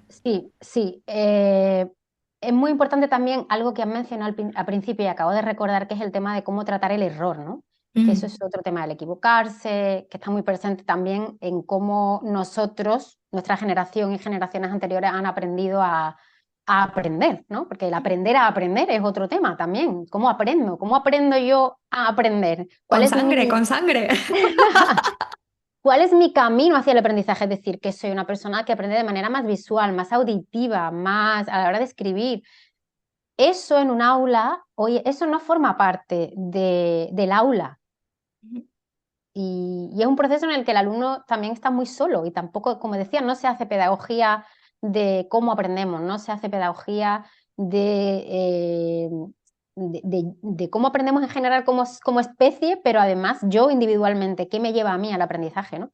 Sí, sí. Es muy importante también algo que has mencionado al principio y acabo de recordar, que es el tema de cómo tratar el error, ¿no? Que eso es Mm. otro tema, el equivocarse, que está muy presente también en cómo nosotros, nuestra generación y generaciones anteriores han aprendido a aprender, ¿no? Porque el aprender a aprender es otro tema también. ¿Cómo aprendo? ¿Cómo aprendo yo a aprender? ¿Cuál Con es sangre, mi... con sangre. ¿Cuál es mi camino hacia el aprendizaje? Es decir, que soy una persona que aprende de manera más visual, más auditiva, más a la hora de escribir. Eso en un aula, oye, eso no forma parte del aula. Y es un proceso en el que el alumno también está muy solo y tampoco, como decía, no se hace pedagogía de cómo aprendemos, no se hace pedagogía de cómo aprendemos en general como especie, pero además yo individualmente, ¿qué me lleva a mí al aprendizaje, ¿no?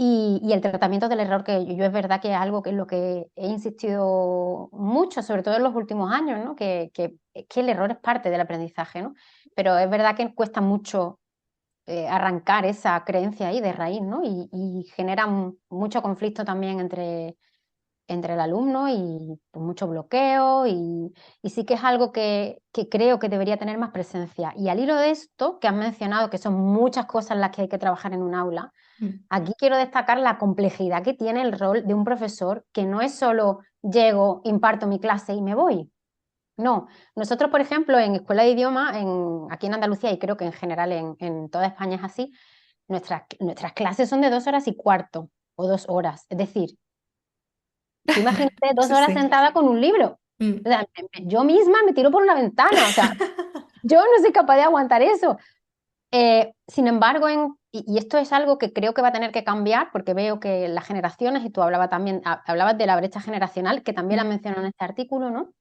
Y el tratamiento del error, que yo es verdad que es algo que es lo que he insistido mucho, sobre todo en los últimos años, ¿no? Que el error es parte del aprendizaje, ¿no? Pero es verdad que cuesta mucho arrancar esa creencia ahí de raíz, ¿no? Y genera mucho conflicto también entre el alumno y pues, mucho bloqueo y sí que es algo que creo que debería tener más presencia. Y al hilo de esto, que has mencionado, que son muchas cosas las que hay que trabajar en un aula, aquí quiero destacar la complejidad que tiene el rol de un profesor, que no es solo llego, imparto mi clase y me voy. No, nosotros, por ejemplo, en Escuela de Idioma, aquí en Andalucía y creo que en general en toda España es así, nuestras clases son de 2 horas y cuarto o 2 horas. Es decir, tú imagínate dos Sí, horas sí. sentada con un libro. O Mm. sea, yo misma me tiro por una ventana, o sea, yo no soy capaz de aguantar eso. Sin embargo, y esto es algo que creo que va a tener que cambiar porque veo que las generaciones, y tú hablabas de la brecha generacional, que también la Mm. menciono en este artículo, ¿no?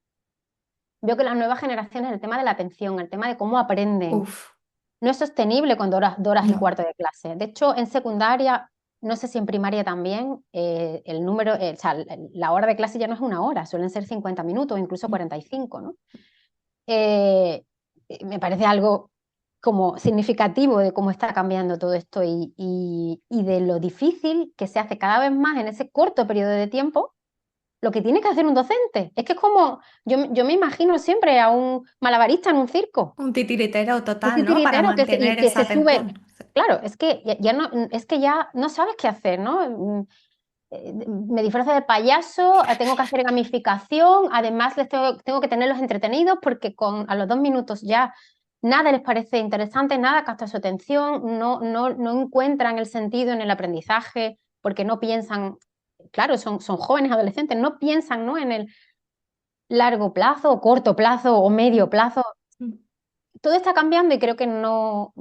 Veo que las nuevas generaciones, el tema de la atención, el tema de cómo aprenden, Uf, no es sostenible con 2 horas y no. cuarto de clase. De hecho, en secundaria, no sé si en primaria también, el número, o sea, la hora de clase ya no es 1 hora, suelen ser 50 minutos, incluso Mm. 45, ¿no? Eh, Me parece algo como significativo de cómo está cambiando todo esto y de lo difícil que se hace cada vez más en ese corto periodo de tiempo lo que tiene que hacer un docente. Es que es como, yo me imagino siempre a un malabarista en un circo, Un titiritero un total, ¿no? Para titiritero y mantener que esa se sube. atención. Claro, es que ya no, es que ya no sabes qué hacer, ¿no? Me disfrazo de payaso, tengo que hacer gamificación, además tengo que tenerlos entretenidos porque a los 2 minutos ya nada les parece interesante, nada capta su atención, no encuentran el sentido en el aprendizaje porque no piensan, claro, son jóvenes, adolescentes, no piensan, ¿no? En el largo plazo, o corto plazo o medio plazo. Mm. Todo está cambiando y creo que no,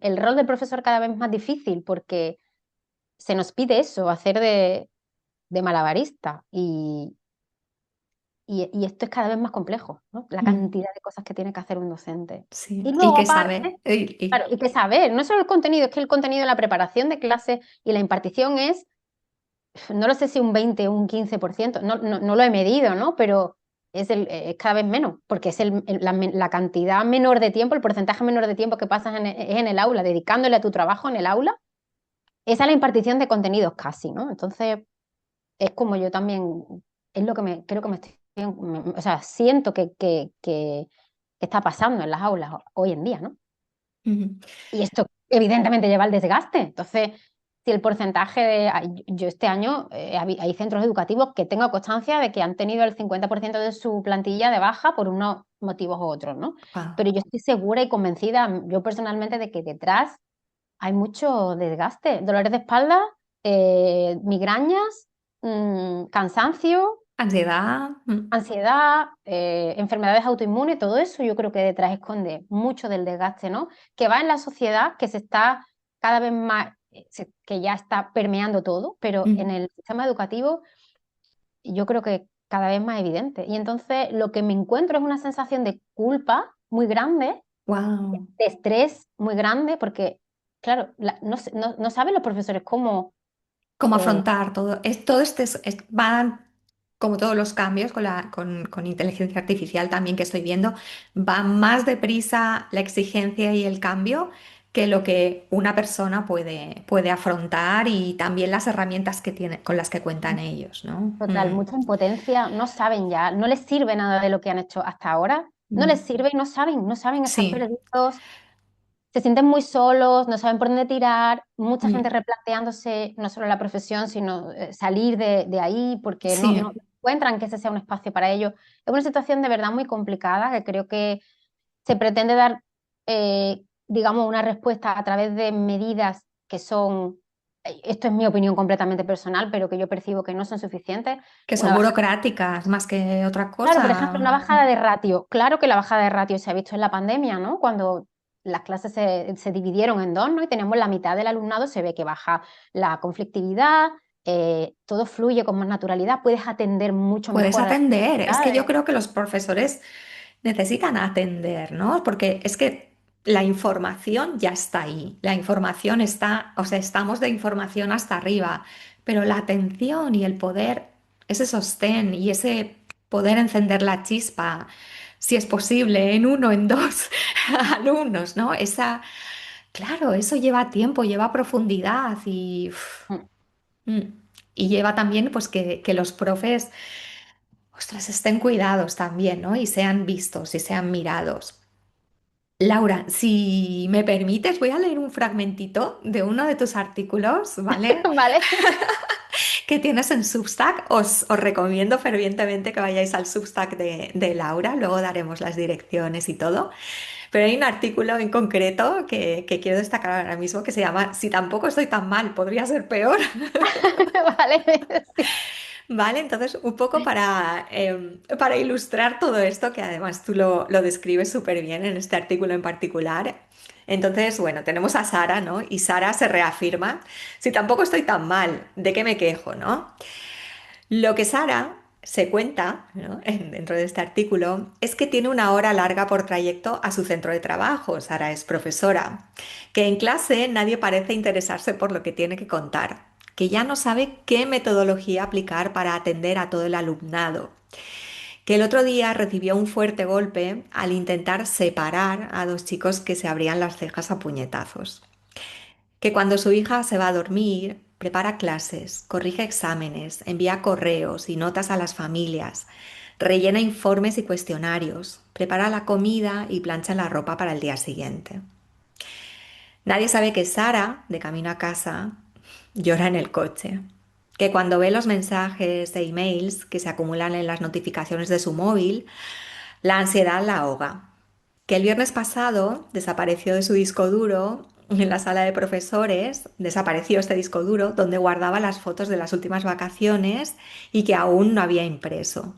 el rol del profesor cada vez es más difícil porque se nos pide eso, hacer de malabarista y esto es cada vez más complejo, ¿no? La Mm. cantidad de cosas que tiene que hacer un docente. Sí, Y y luego que sabe. aparte, claro, y que saber, no solo el contenido, es que el contenido de la preparación de clase y la impartición es, no lo sé si un 20 o un 15%, no lo he medido, ¿no? Pero es cada vez menos, porque es la cantidad menor de tiempo, el porcentaje menor de tiempo que pasas en el aula, dedicándole a tu trabajo en el aula, es a la impartición de contenidos casi, ¿no? Entonces, es como yo también, es lo que creo que me estoy, o sea, siento que está pasando en las aulas hoy en día, ¿no? Mm. Y esto evidentemente lleva al desgaste. Entonces, si el porcentaje de... Yo este año hay centros educativos que tengo constancia de que han tenido el 50% de su plantilla de baja por unos motivos u otros, ¿no? Guau. Pero yo estoy segura y convencida, yo personalmente, de que detrás hay mucho desgaste, dolores de espalda, migrañas, cansancio, Ansiedad. ansiedad, enfermedades autoinmunes, todo eso yo creo que detrás esconde mucho del desgaste, ¿no? Que va en la sociedad, que se está cada vez más, que ya está permeando todo, pero en el sistema educativo yo creo que cada vez más evidente. Y entonces lo que me encuentro es una sensación de culpa muy grande, Wow. de estrés muy grande, porque, claro, no saben los profesores cómo... Cómo eh, afrontar todo. Todo este va, como todos los cambios con inteligencia artificial también que estoy viendo, va más deprisa la exigencia y el cambio que lo que una persona puede afrontar y también las herramientas que tiene, con las que cuentan ellos, ¿no? Total, mucha impotencia, no saben ya, no les sirve nada de lo que han hecho hasta ahora, no les Mm. sirve y no saben, están Sí. perdidos, se sienten muy solos, no saben por dónde tirar, mucha gente Mm. replanteándose no solo la profesión, sino salir de ahí porque no Sí. encuentran que ese sea un espacio para ellos. Es una situación de verdad muy complicada que creo que se pretende dar, digamos, una respuesta a través de medidas que son, esto es mi opinión completamente personal, pero que yo percibo que no son suficientes. Que Una son bajada, burocráticas más que otra claro, por cosa. ejemplo, una bajada de ratio. Claro que la bajada de ratio se ha visto en la pandemia, ¿no? Cuando las clases se dividieron en dos, ¿no? Y tenemos la mitad del alumnado, se ve que baja la conflictividad, todo fluye con más naturalidad, puedes atender mucho Puedes mejor a las atender. Es que yo necesidades. creo que los profesores necesitan atender, ¿no? Porque es que la información ya está ahí. La información está, o sea, estamos de información hasta arriba, pero la atención y el poder, ese sostén y ese poder encender la chispa, si es posible, en uno, en dos alumnos, ¿no? Claro, eso lleva tiempo, lleva profundidad y, Mm. mm, y lleva también, pues, que los profes. Ostras, estén cuidados también, ¿no? Y sean vistos y sean mirados. Laura, si me permites, voy a leer un fragmentito de uno de tus artículos, ¿vale? ¿Vale? Que tienes en Substack. Os recomiendo fervientemente que vayáis al Substack de Laura, luego daremos las direcciones y todo. Pero hay un artículo en concreto que quiero destacar ahora mismo que se llama Si tampoco estoy tan mal, podría ser peor. Vale, sí. Vale, entonces un poco para ilustrar todo esto, que además tú lo describes súper bien en este artículo en particular. Entonces, bueno, tenemos a Sara, ¿no? Y Sara se reafirma, si tampoco estoy tan mal, ¿de qué me quejo, no? Lo que Sara se cuenta, ¿no? Dentro de este artículo es que tiene una hora larga por trayecto a su centro de trabajo. Sara es profesora, que en clase nadie parece interesarse por lo que tiene que contar, que ya no sabe qué metodología aplicar para atender a todo el alumnado, que el otro día recibió un fuerte golpe al intentar separar a dos chicos que se abrían las cejas a puñetazos, que cuando su hija se va a dormir, prepara clases, corrige exámenes, envía correos y notas a las familias, rellena informes y cuestionarios, prepara la comida y plancha la ropa para el día siguiente. Nadie sabe que Sara, de camino a casa, llora en el coche, que cuando ve los mensajes e emails que se acumulan en las notificaciones de su móvil, la ansiedad la ahoga, que el viernes pasado desapareció de su disco duro en la sala de profesores, desapareció este disco duro donde guardaba las fotos de las últimas vacaciones y que aún no había impreso.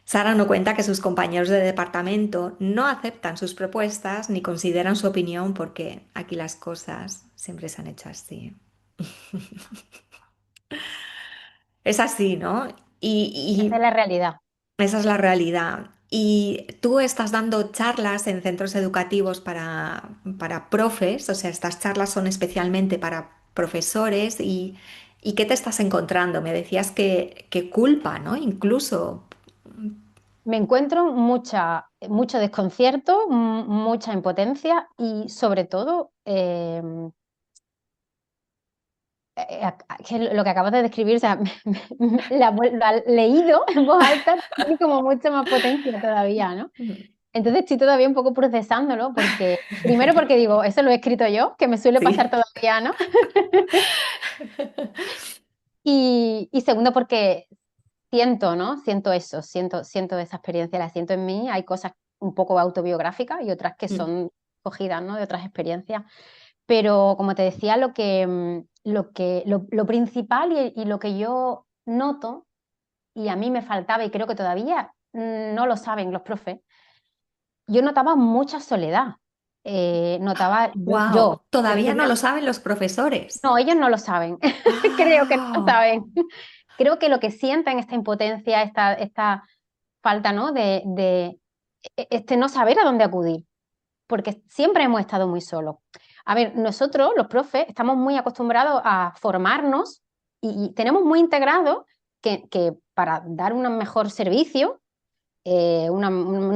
Sara no cuenta que sus compañeros de departamento no aceptan sus propuestas ni consideran su opinión porque aquí las cosas siempre se han hecho así. Es así, ¿no? Esa es la realidad. Esa es la realidad. Y tú estás dando charlas en centros educativos para profes, o sea, estas charlas son especialmente para profesores y ¿qué te estás encontrando? Me decías que culpa, ¿no? Incluso. Me encuentro mucho desconcierto, mucha impotencia y sobre todo que lo que acabas de describir, o sea, lo has leído en voz alta, tiene como mucha más potencia todavía, ¿no? Entonces estoy todavía un poco procesándolo porque, primero porque digo, eso lo he escrito yo, que me suele pasar Sí. todavía, ¿no? Y segundo porque siento, ¿no? Siento eso, siento esa experiencia, la siento en mí. Hay cosas un poco autobiográficas y otras que Mm. son cogidas, ¿no? De otras experiencias. Pero como te decía, lo principal y lo que yo noto, y a mí me faltaba y creo que todavía no lo saben los profes, yo notaba mucha soledad. Notaba Wow, yo todavía no percibía, lo saben los profesores. no, ellos no lo saben, creo que no lo Ah, saben. Creo que lo que sienten, esta impotencia, esta falta, ¿no? De este no saber a dónde acudir, porque siempre hemos estado muy solos. A ver, nosotros, los profes, estamos muy acostumbrados a formarnos y tenemos muy integrado que para dar un mejor servicio, una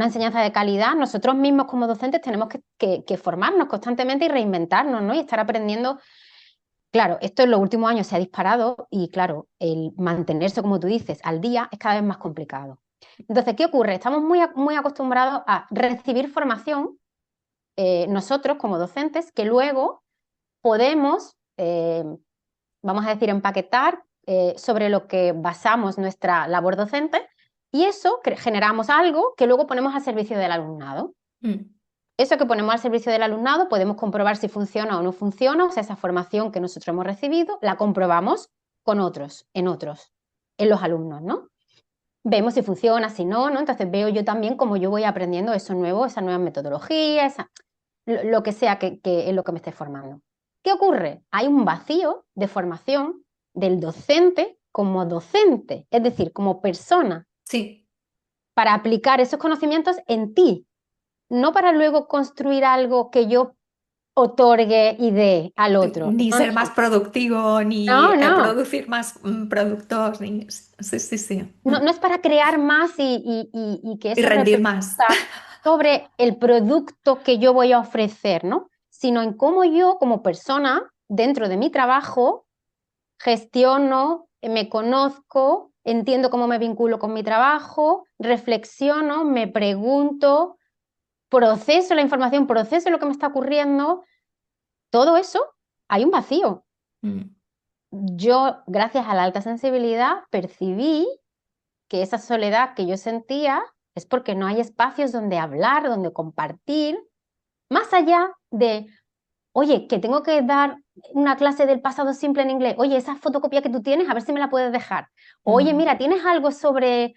enseñanza de calidad, nosotros mismos como docentes tenemos que formarnos constantemente y reinventarnos, ¿no? Y estar aprendiendo. Claro, esto en los últimos años se ha disparado y claro, el mantenerse, como tú dices, al día es cada vez más complicado. Entonces, ¿qué ocurre? Estamos muy acostumbrados a recibir formación, nosotros como docentes, que luego podemos, vamos a decir, empaquetar sobre lo que basamos nuestra labor docente y eso generamos algo que luego ponemos a servicio del alumnado. mm, Eso que ponemos al servicio del alumnado podemos comprobar si funciona o no funciona, o sea, esa formación que nosotros hemos recibido, la comprobamos con otros, en los alumnos, ¿no? Vemos si funciona, si no, ¿no? Entonces veo yo también cómo yo voy aprendiendo eso nuevo, esa nueva metodología, lo que sea que es lo que me esté formando. ¿Qué ocurre? Hay un vacío de formación del docente como docente, es decir, como persona, sí, para aplicar esos conocimientos en ti, no para luego construir algo que yo otorgue y dé al otro. ni No, ser más productivo, ni no, no, producir más productos, ni... Sí, sí, sí. no, no es para crear más y que Y eso rendir más. repercuta sobre el producto que yo voy a ofrecer, ¿no? Sino en cómo yo, como persona, dentro de mi trabajo, gestiono, me conozco, entiendo cómo me vinculo con mi trabajo, reflexiono, me pregunto, proceso la información, proceso lo que me está ocurriendo, todo eso, hay un vacío. Mm, Yo, gracias a la alta sensibilidad, percibí que esa soledad que yo sentía es porque no hay espacios donde hablar, donde compartir, más allá de, oye, que tengo que dar una clase del pasado simple en inglés, oye, esa fotocopia que tú tienes, a ver si me la puedes dejar. Oye, mm. mira, ¿tienes algo sobre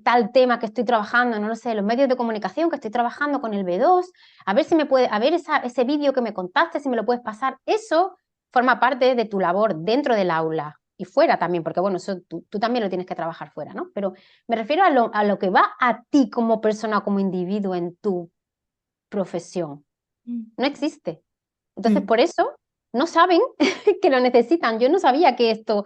tal tema que estoy trabajando, no lo sé, los medios de comunicación que estoy trabajando con el B2? A ver si me puede, a ver ese vídeo que me contaste, si me lo puedes pasar. Eso forma parte de tu labor dentro del aula y fuera también, porque bueno, eso tú también lo tienes que trabajar fuera, ¿no? Pero me refiero a lo que va a ti como persona, como individuo en tu profesión. Mm, No existe. Entonces, mm, por eso no saben que lo necesitan. Yo no sabía que esto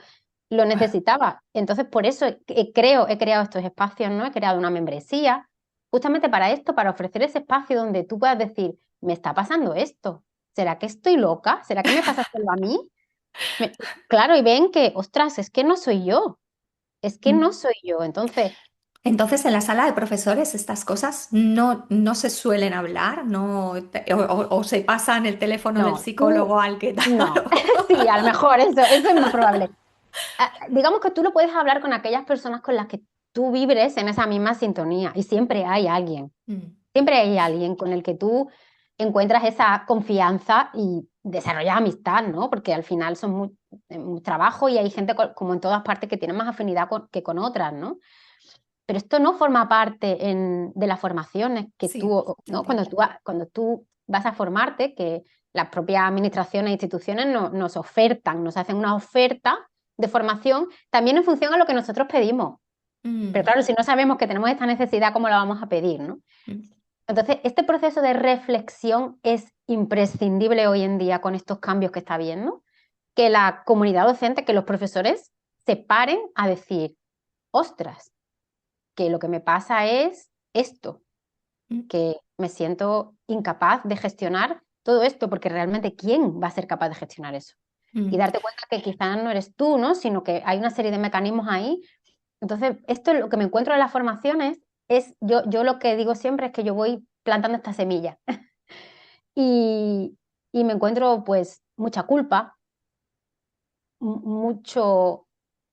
lo necesitaba. Entonces, por eso he creado estos espacios, ¿no? He creado una membresía, justamente para esto, para ofrecer ese espacio donde tú puedas decir, me está pasando esto. ¿Será que estoy loca? ¿Será que me pasa solo a mí? Me- claro, y ven que, ostras, es que no soy yo. Es que no mm. soy yo. Entonces, Entonces, en la sala de profesores, estas cosas no se suelen hablar, no, o se pasan el teléfono del no, tú, psicólogo al que tal. no. Sí, a lo mejor eso es más probable. Digamos que tú lo puedes hablar con aquellas personas con las que tú vibres en esa misma sintonía y Mm, siempre hay alguien con el que tú encuentras esa confianza y desarrollas amistad, ¿no? Porque al final son trabajo y hay gente como en todas partes que tiene más afinidad que con otras, ¿no? Pero esto no forma parte de las formaciones que sí, tú, ¿no? entiendo. Cuando tú vas a formarte, que las propias administraciones e instituciones nos ofertan, nos hacen una oferta de formación también en función a lo que nosotros pedimos. Pero Mm, claro, si no sabemos que tenemos esta necesidad, ¿cómo la vamos a pedir, no? mm, Entonces, este proceso de reflexión es imprescindible hoy en día con estos cambios que está habiendo, que la comunidad docente, que los profesores se paren a decir, ostras, que lo que me pasa es esto, mm, que me siento incapaz de gestionar todo esto, porque realmente ¿quién va a ser capaz de gestionar eso? Y mm. darte cuenta que quizás no eres tú, ¿no? Sino que hay una serie de mecanismos ahí. Entonces, esto es lo que me encuentro en las formaciones, yo lo que digo siempre es que yo voy plantando esta semilla y, y me encuentro pues mucha culpa, mucho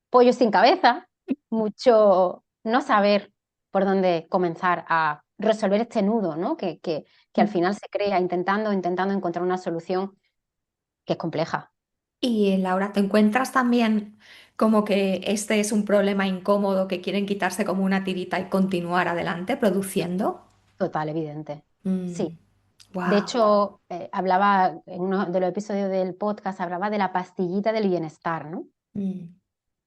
pollo sin cabeza, mucho no saber por dónde comenzar a resolver este nudo, ¿no? Que al final se crea intentando encontrar una solución que es compleja. Y Laura, ¿te encuentras también como que este es un problema incómodo que quieren quitarse como una tirita y continuar adelante produciendo? Total, evidente. Sí. De Wow. hecho, hablaba en uno de los episodios del podcast, hablaba de la pastillita del bienestar, ¿no?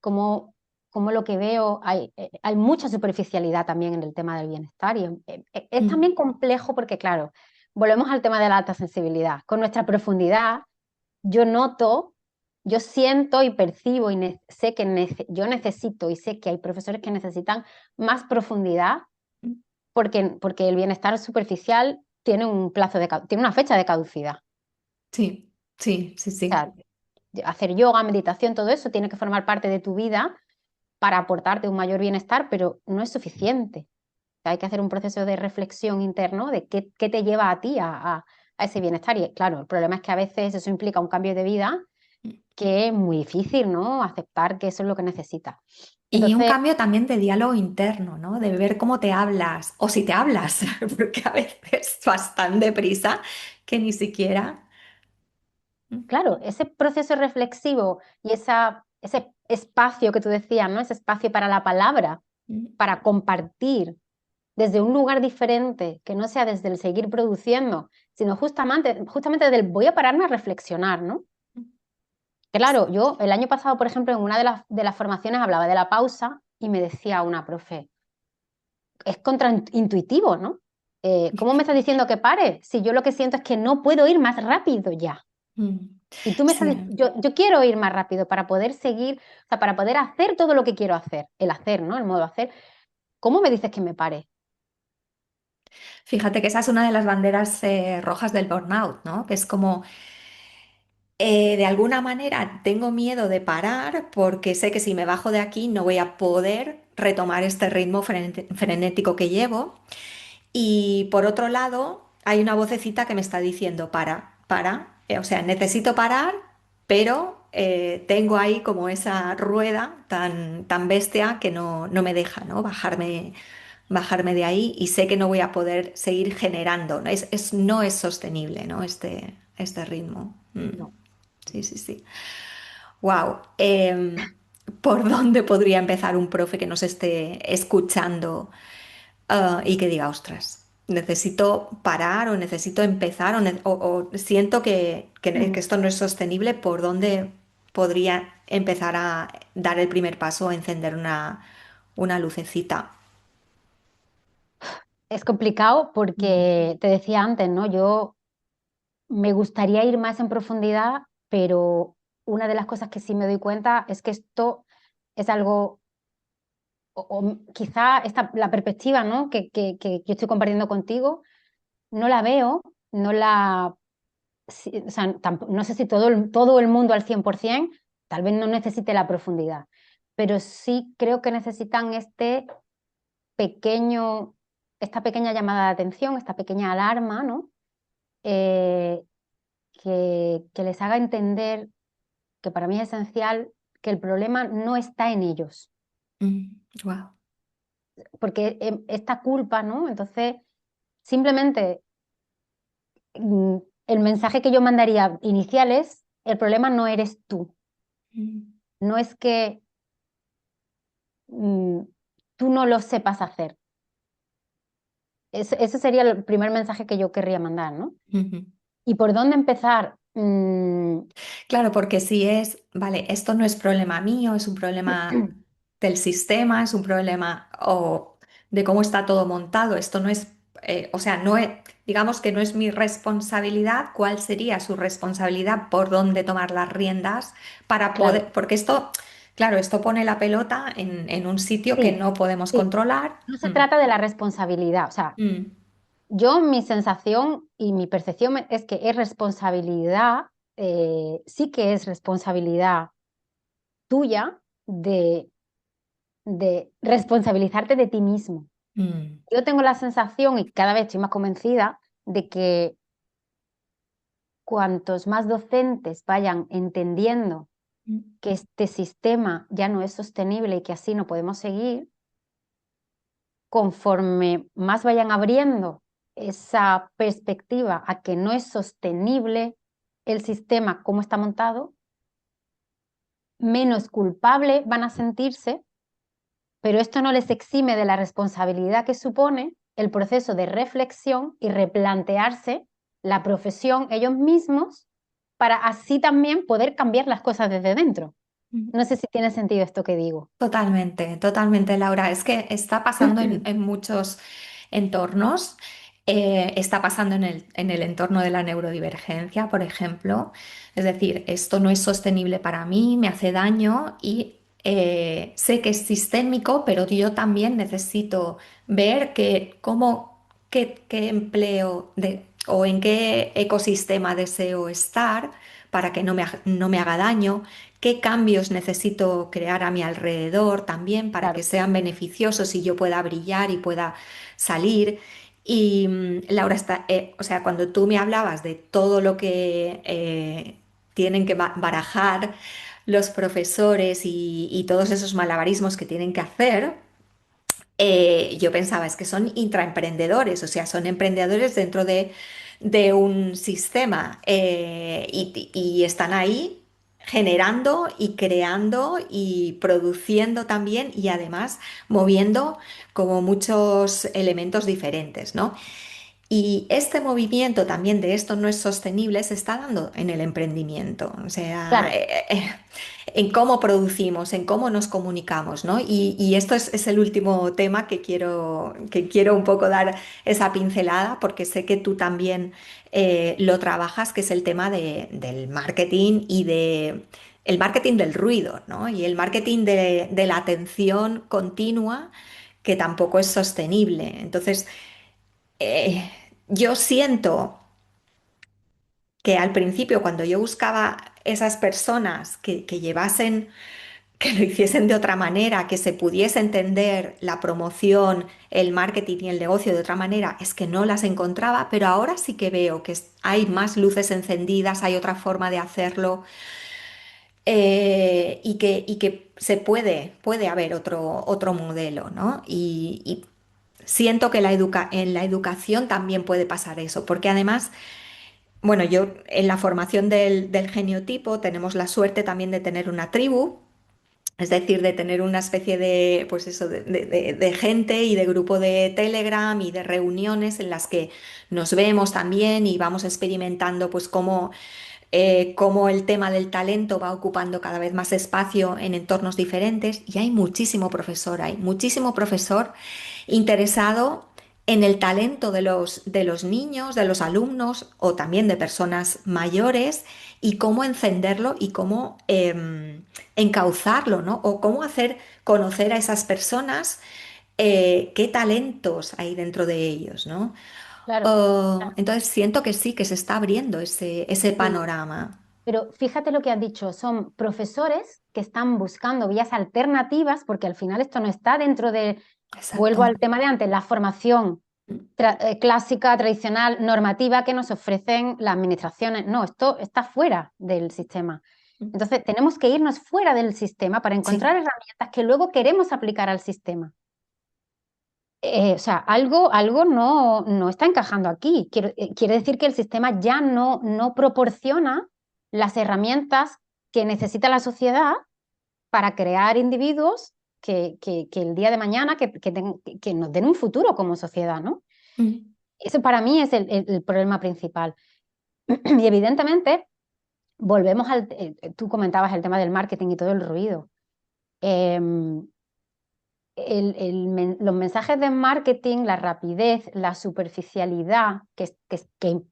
Como, como lo que veo, hay mucha superficialidad también en el tema del bienestar y es también complejo porque, claro, volvemos al tema de la alta sensibilidad. Con nuestra profundidad, yo noto, yo siento y percibo y sé que yo necesito y sé que hay profesores que necesitan más profundidad porque el bienestar superficial tiene un plazo tiene una fecha de caducidad. Sí, sí, sí, O sea, sí. hacer yoga, meditación, todo eso tiene que formar parte de tu vida para aportarte un mayor bienestar, pero no es suficiente. O sea, hay que hacer un proceso de reflexión interno de qué te lleva a ti a ese bienestar. Y claro, el problema es que a veces eso implica un cambio de vida que es muy difícil, ¿no? Aceptar que eso es lo que necesitas. Y un Entonces, cambio también de diálogo interno, ¿no? De ver cómo te hablas o si te hablas, porque a veces vas tan deprisa que ni siquiera. claro, ese proceso reflexivo y ese espacio que tú decías, ¿no? Ese espacio para la palabra, para compartir desde un lugar diferente, que no sea desde el seguir produciendo, sino justamente del voy a pararme a reflexionar, ¿no? Claro, yo el año pasado, por ejemplo, en una de las formaciones hablaba de la pausa y me decía una profe, es contraintuitivo, ¿no? ¿Cómo me estás diciendo que pare? Si yo lo que siento es que no puedo ir más rápido ya. Mm. Y tú me estás Sí. yo quiero ir más rápido para poder seguir, o sea, para poder hacer todo lo que quiero hacer, el hacer, ¿no? El modo de hacer. ¿Cómo me dices que me pare? Fíjate que esa es una de las banderas rojas del burnout, ¿no? Que es como, de alguna manera tengo miedo de parar porque sé que si me bajo de aquí no voy a poder retomar este ritmo frenético que llevo. Y por otro lado, hay una vocecita que me está diciendo, para. O sea, necesito parar, pero tengo ahí como esa rueda tan bestia que no me deja, ¿no? Bajarme de ahí y sé que no voy a poder seguir generando, ¿no? No es sostenible, ¿no? Este ritmo. No. Sí, sí, sí. Wow. ¿Por dónde podría empezar un profe que nos esté escuchando, y que diga, ostras, necesito parar o necesito empezar o siento que Mm. esto no es sostenible? ¿Por dónde podría empezar a dar el primer paso o encender una lucecita? Es complicado Mm, porque te decía antes, ¿no? Yo me gustaría ir más en profundidad, pero una de las cosas que sí me doy cuenta es que esto es algo, o quizá la perspectiva, ¿no? Que yo estoy compartiendo contigo, no la veo, no la, o sea, no sé si todo el mundo al 100%, tal vez no necesite la profundidad, pero sí creo que necesitan pequeño, esta pequeña llamada de atención, esta pequeña alarma, ¿no? Eh, que les haga entender que para mí es esencial que el problema no está en ellos, wow. porque esta culpa, ¿no? Entonces, simplemente mm, el mensaje que yo mandaría inicial es, el problema no eres tú, Mm, no es que mm, tú no lo sepas hacer. Ese sería el primer mensaje que yo querría mandar, ¿no? ujú. ¿Y por dónde empezar? Claro, porque si es, vale, esto no es problema mío, es un problema del sistema, es un problema o de cómo está todo montado, esto no es, o sea, no es, digamos que no es mi responsabilidad. ¿Cuál sería su responsabilidad? ¿Por dónde tomar las riendas para Claro, poder? Porque esto, claro, esto pone la pelota en un sitio que sí, no podemos sí. controlar. No se trata de la responsabilidad, o sea, Mm, yo mi sensación y mi percepción es que es responsabilidad, sí que es responsabilidad tuya de responsabilizarte de ti mismo. Mm, Yo tengo la sensación, y cada vez estoy más convencida, de que cuantos más docentes vayan entendiendo mm, que este sistema ya no es sostenible y que así no podemos seguir, conforme más vayan abriendo esa perspectiva a que no es sostenible el sistema como está montado, menos culpable van a sentirse, pero esto no les exime de la responsabilidad que supone el proceso de reflexión y replantearse la profesión ellos mismos para así también poder cambiar las cosas desde dentro. mm. No sé si tiene sentido esto que digo. Totalmente, totalmente, Laura. Es que está pasando en muchos entornos. Está pasando en el entorno de la neurodivergencia, por ejemplo. Es decir, esto no es sostenible para mí, me hace daño y sé que es sistémico, pero yo también necesito ver qué empleo o en qué ecosistema deseo estar para que no me haga daño, qué cambios necesito crear a mi alrededor también para que Claro, sean beneficiosos y yo pueda brillar y pueda salir. Y Laura, o sea, cuando tú me hablabas de todo lo que tienen que barajar los profesores y todos esos malabarismos que tienen que hacer, yo pensaba, es que son intraemprendedores, o sea, son emprendedores dentro de un sistema y están ahí generando y creando y produciendo también y además moviendo como muchos elementos diferentes, ¿no? Y este movimiento también de esto no es sostenible se está dando en el emprendimiento, o sea, claro. en cómo producimos, en cómo nos comunicamos, ¿no? Y esto es el último tema que quiero un poco dar esa pincelada, porque sé que tú también lo trabajas, que es el tema del marketing y de el marketing del ruido, ¿no? Y el marketing de la atención continua, que tampoco es sostenible. Entonces, eh, yo siento que al principio, cuando yo buscaba esas personas que llevasen, que lo hiciesen de otra manera, que se pudiese entender la promoción, el marketing y el negocio de otra manera, es que no las encontraba, pero ahora sí que veo que hay más luces encendidas, hay otra forma de hacerlo y que puede haber otro modelo, ¿no? Y siento que en la educación también puede pasar eso, porque además bueno, yo en la formación del geniotipo tenemos la suerte también de tener una tribu, es decir, de tener una especie de, pues eso, de gente y de grupo de Telegram y de reuniones en las que nos vemos también y vamos experimentando pues cómo el tema del talento va ocupando cada vez más espacio en entornos diferentes y hay muchísimo profesor interesado en el talento de los niños, de los alumnos o también de personas mayores y cómo encenderlo y cómo encauzarlo, ¿no? O cómo hacer conocer a esas personas qué talentos hay dentro de ellos, ¿no? Claro. Entonces siento que sí, que se está abriendo ese Sí. panorama. Pero fíjate lo que has dicho, son profesores que están buscando vías alternativas, porque al final esto no está dentro de, Exacto. vuelvo al tema de antes, la formación clásica, tradicional, normativa que nos ofrecen las administraciones. No, esto está fuera del sistema. Entonces, tenemos que irnos fuera del sistema para encontrar Sí. herramientas que luego queremos aplicar al sistema. O sea, algo no está encajando aquí. Quiere decir que el sistema ya no proporciona las herramientas que necesita la sociedad para crear individuos que el día de mañana que nos den un futuro como sociedad, ¿no? Mm. Eso para mí es el problema principal. Y evidentemente, volvemos tú comentabas el tema del marketing y todo el ruido. Em, los mensajes de marketing, la rapidez, la superficialidad que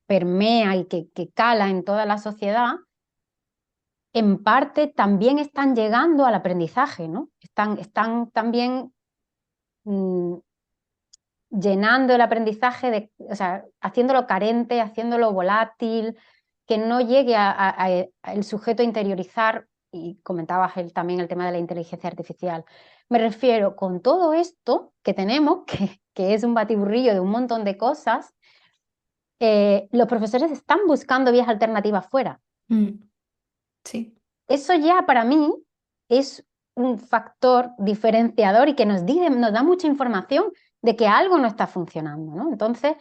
permea y que cala en toda la sociedad, en parte también están llegando al aprendizaje, ¿no? Están también mm, llenando el aprendizaje, o sea, haciéndolo carente, haciéndolo volátil, que no llegue a el sujeto a interiorizar, y comentabas también el tema de la inteligencia artificial, Me refiero con todo esto que tenemos, que es un batiburrillo de un montón de cosas, los profesores están buscando vías alternativas fuera. Sí. Eso ya para mí es un factor diferenciador y que nos da mucha información de que algo no está funcionando, ¿no? Entonces,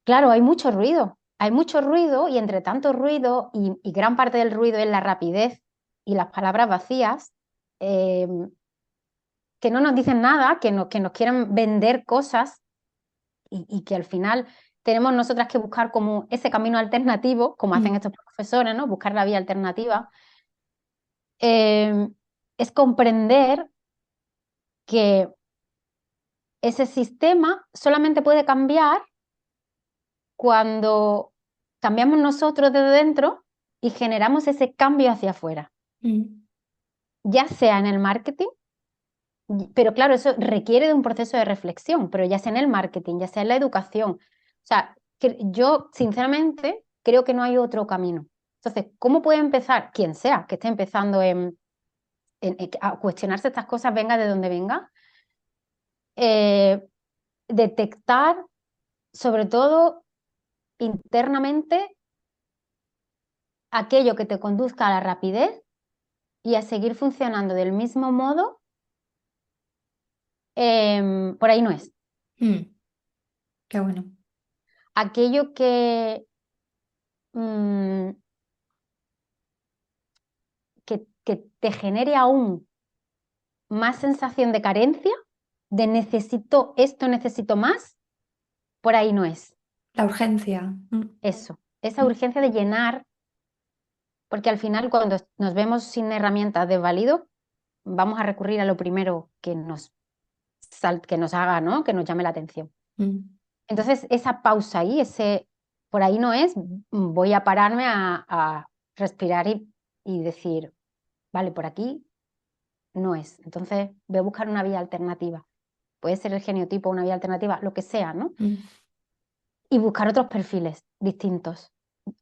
claro, hay mucho ruido y entre tanto ruido y gran parte del ruido es la rapidez y las palabras vacías, eh, que no nos dicen nada, que nos quieren vender cosas y que al final tenemos nosotras que buscar como ese camino alternativo, como hacen estos profesores, ¿no? Buscar la vía alternativa. Es comprender que ese sistema solamente puede cambiar cuando cambiamos nosotros desde dentro y generamos ese cambio hacia afuera, ya sea en el marketing, pero claro, eso requiere de un proceso de reflexión, pero ya sea en el marketing, ya sea en la educación. O sea, que yo sinceramente creo que no hay otro camino. Entonces, ¿cómo puede empezar quien sea que esté empezando a cuestionarse estas cosas, venga de donde venga? Detectar, sobre todo internamente, aquello que te conduzca a la rapidez y a seguir funcionando del mismo modo, por ahí no es. Qué bueno. Aquello mm, que te genere aún más sensación de carencia, de necesito esto, necesito más, por ahí no es. La urgencia. Eso, esa urgencia de llenar, porque al final cuando nos vemos sin herramientas de válido, vamos a recurrir a lo primero que nos haga, ¿no? Que nos llame la atención. Entonces, esa pausa ahí, por ahí no es, voy a pararme a respirar y decir, vale, por aquí no es. Entonces, voy a buscar una vía alternativa. Puede ser el geniotipo, una vía alternativa, lo que sea, ¿no? Y buscar otros perfiles distintos,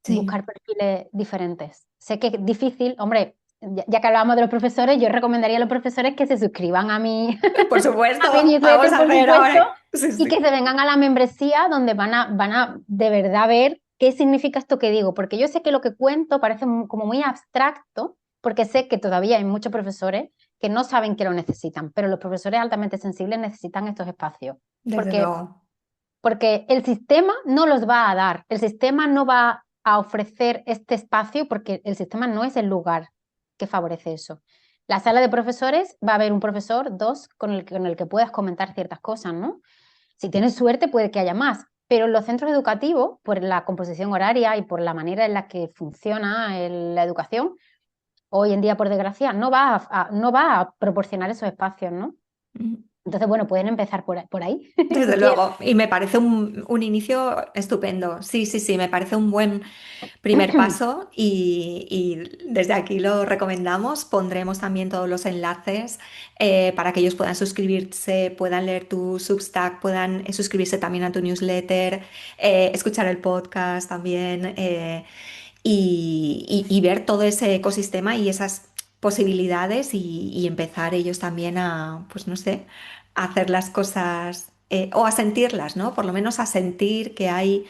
Sí. buscar perfiles diferentes. Sé que es difícil, hombre, ya que hablábamos de los profesores, yo recomendaría a los profesores que se suscriban a mi, Por supuesto, a mi vamos newsletter, a por hacer supuesto, ahora. Sí, y que sí. se vengan a la membresía donde van a de verdad ver qué significa esto que digo, porque yo sé que lo que cuento parece como muy abstracto, porque sé que todavía hay muchos profesores que no saben que lo necesitan, pero los profesores altamente sensibles necesitan estos espacios, Desde porque, luego. porque el sistema no los va a dar, el sistema no va a ofrecer este espacio porque el sistema no es el lugar que favorece eso. La sala de profesores va a haber un profesor, dos, con el que puedas comentar ciertas cosas, ¿no? Si tienes suerte puede que haya más, pero en los centros educativos, por la composición horaria y por la manera en la que funciona la educación, hoy en día, por desgracia, no va a proporcionar esos espacios, ¿no? Entonces, bueno, pueden empezar por ahí, Desde si quieren. luego. Y me parece un inicio estupendo. Sí, sí, sí, me parece un buen primer paso y desde aquí lo recomendamos. Pondremos también todos los enlaces para que ellos puedan suscribirse, puedan leer tu Substack, puedan suscribirse también a tu newsletter, escuchar el podcast también y ver todo ese ecosistema y esas posibilidades y empezar ellos también a, pues no sé, a hacer las cosas o a sentirlas, ¿no? Por lo menos a sentir que hay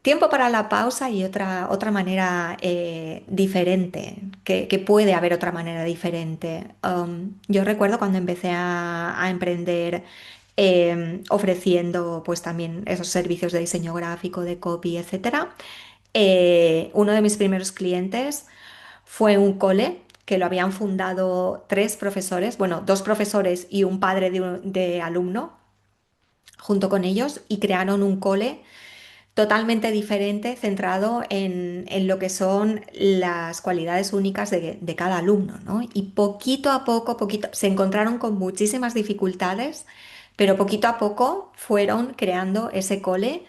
tiempo para la pausa y otra manera diferente, que puede haber otra manera diferente. Yo recuerdo cuando empecé a emprender ofreciendo pues también esos servicios de diseño gráfico, de copy, etcétera. Uno de mis primeros clientes fue un cole que lo habían fundado tres profesores, bueno, dos profesores y un padre de alumno junto con ellos y crearon un cole totalmente diferente, centrado en lo que son las cualidades únicas de cada alumno, ¿no? Y poquito a poquito, se encontraron con muchísimas dificultades, pero poquito a poco fueron creando ese cole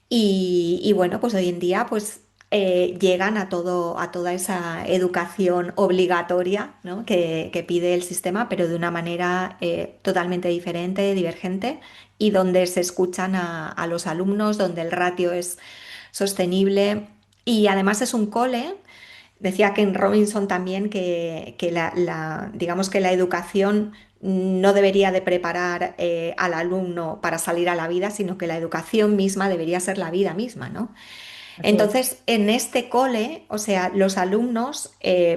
y bueno, pues hoy en día pues llegan a toda esa educación obligatoria, ¿no? que pide el sistema, pero de una manera totalmente diferente, divergente, y donde se escuchan a los alumnos, donde el ratio es sostenible y además es un cole Decía Ken Robinson también que digamos que la educación no debería de preparar al alumno para salir a la vida, sino que la educación misma debería ser la vida misma, ¿no? Así es. Entonces, en este cole, o sea, los alumnos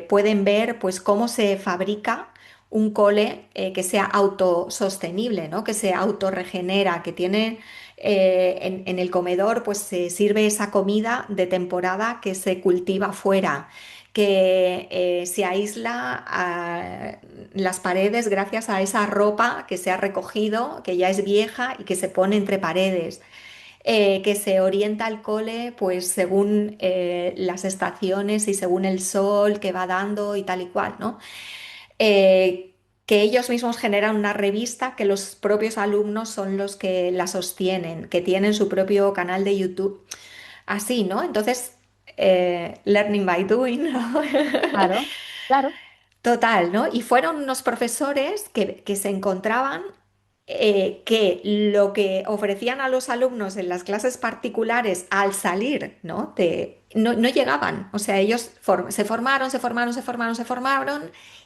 pueden ver pues cómo se fabrica un cole que sea autosostenible, ¿no? Que se autorregenera, que tiene en el comedor pues se sirve esa comida de temporada que se cultiva fuera, que se aísla las paredes gracias a esa ropa que se ha recogido, que ya es vieja y que se pone entre paredes, que se orienta al cole pues según las estaciones y según el sol que va dando y tal y cual, ¿no? Que ellos mismos generan una revista que los propios alumnos son los que la sostienen, que tienen su propio canal de YouTube, así, ¿no? Entonces, learning by doing, ¿no? Claro, claro. Total, ¿no? Y fueron unos profesores que se encontraban que lo que ofrecían a los alumnos en las clases particulares al salir, ¿no? No llegaban. O sea, ellos se formaron,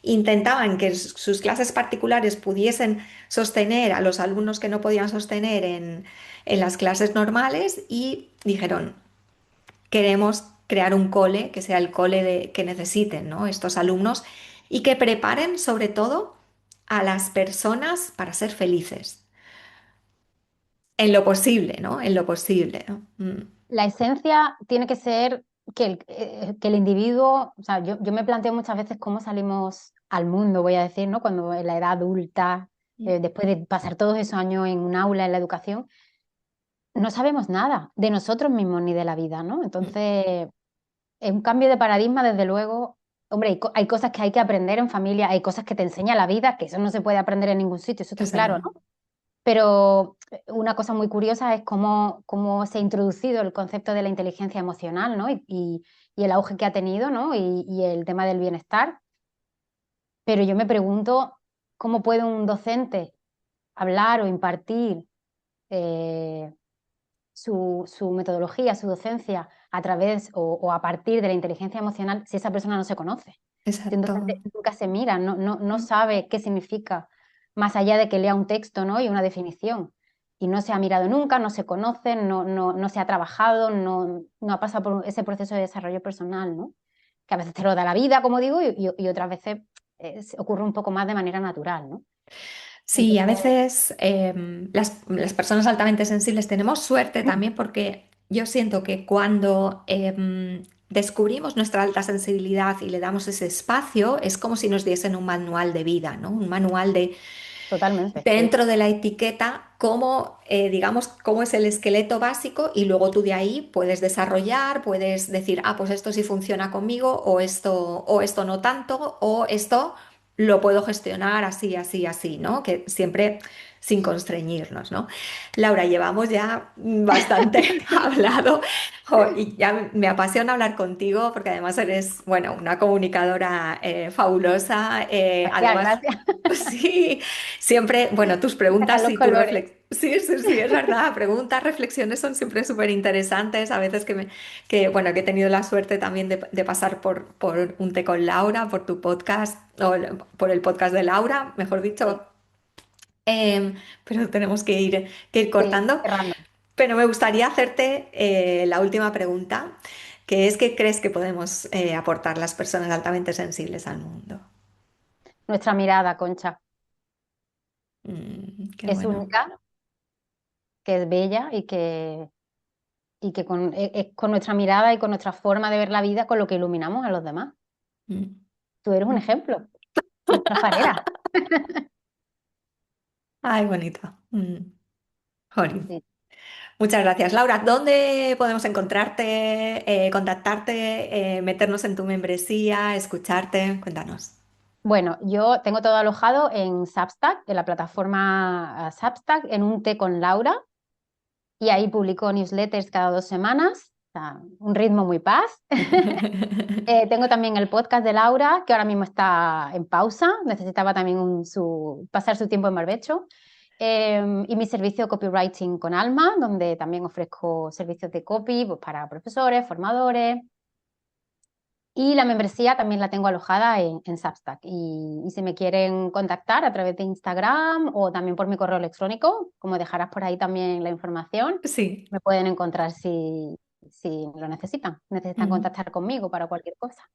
intentaban que sus clases particulares pudiesen sostener a los alumnos que no podían sostener en las clases normales y dijeron, queremos crear un cole que sea el cole que necesiten, ¿no? Estos alumnos y que preparen sobre todo a las personas para ser felices, en lo posible, ¿no? En lo posible, ¿no? La esencia tiene que ser que el individuo, o sea, yo me planteo muchas veces cómo salimos al mundo, voy a decir, ¿no? Cuando en la edad adulta, después de pasar todos esos años en un aula, en la educación, no sabemos nada de nosotros mismos ni de la vida, ¿no? Mm. Entonces, es un cambio de paradigma, desde luego. Hombre, hay cosas que hay que aprender en familia, hay cosas que te enseña la vida, que eso no se puede aprender en ningún sitio, eso está Desde claro, luego. ¿no? Pero una cosa muy curiosa es cómo se ha introducido el concepto de la inteligencia emocional, ¿no? Y el auge que ha tenido, ¿no? Y el tema del bienestar. Pero yo me pregunto cómo puede un docente hablar o impartir eh, su metodología, su docencia a través o a partir de la inteligencia emocional si esa persona no se conoce. Si un Exacto. docente nunca se mira, no Mm. sabe qué significa, más allá de que lea un texto, ¿no? Y una definición. Y no se ha mirado nunca, no se conoce, no se ha trabajado, no ha pasado por ese proceso de desarrollo personal, ¿no? Que a veces te lo da la vida, como digo, y otras veces ocurre un poco más de manera natural, ¿no? Sí, a Entonces, veces las personas altamente sensibles tenemos suerte también porque yo siento que cuando descubrimos nuestra alta sensibilidad y le damos ese espacio, es como si nos diesen un manual de vida, ¿no? Un manual de totalmente, sí. dentro de la etiqueta cómo, digamos, cómo es el esqueleto básico y luego tú de ahí puedes desarrollar, puedes decir, ah, pues esto sí funciona conmigo o esto no tanto o esto lo puedo gestionar así, así, así, ¿no? Que siempre sin constreñirnos, ¿no? Laura, llevamos ya bastante hablado y ya me apasiona hablar contigo porque además eres, bueno, una comunicadora fabulosa, Gracias, además... gracias. Sí, siempre, bueno, tus Sacar preguntas los y tus colores. reflexiones. Sí, sí, sí, es verdad. Preguntas, reflexiones son siempre súper interesantes. A veces bueno, que he tenido la suerte también de pasar por un té con Laura, por tu podcast, o por el podcast de Laura, mejor Sí, dicho. Pero tenemos que ir sí, cortando. cerrando. Pero me gustaría hacerte la última pregunta, que es ¿qué crees que podemos aportar las personas altamente sensibles al mundo? Nuestra mirada, Concha, Qué es bueno. única, que es bella y que es con nuestra mirada y con nuestra forma de ver la vida con lo que iluminamos a los demás. Mm. Tú eres un ejemplo, nuestra farera. Ay, bonito. Jolín. Sí. Muchas gracias, Laura. ¿Dónde podemos encontrarte, contactarte, meternos en tu membresía, escucharte? Cuéntanos. Bueno, yo tengo todo alojado en Substack, en la plataforma Substack, en un té con Laura, y ahí publico newsletters cada 2 semanas, o sea, un ritmo muy paz. Tengo también el podcast de Laura, que ahora mismo está en pausa, necesitaba también pasar su tiempo en barbecho. Y mi servicio de copywriting con Alma, donde también ofrezco servicios de copy pues, para profesores, formadores. Y la membresía también la tengo alojada en Substack. Y si me quieren contactar a través de Instagram o también por mi correo electrónico, como dejarás por ahí también la información, Sí. me pueden encontrar si lo necesitan Ujú. contactar conmigo para cualquier cosa.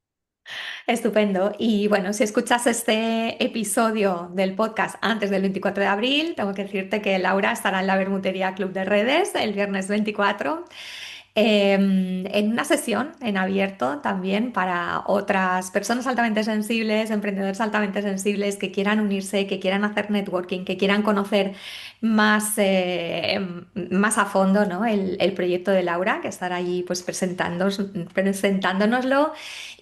Estupendo. Y bueno, si escuchas este episodio del podcast antes del 24 de abril, tengo que decirte que Laura estará en la Bermutería Club de Redes el viernes 24, en una sesión en abierto también para otras personas altamente sensibles, emprendedores altamente sensibles que quieran unirse, que quieran hacer networking, que quieran conocer más, más a fondo, ¿no? el proyecto de Laura, que estará allí pues presentándonoslo,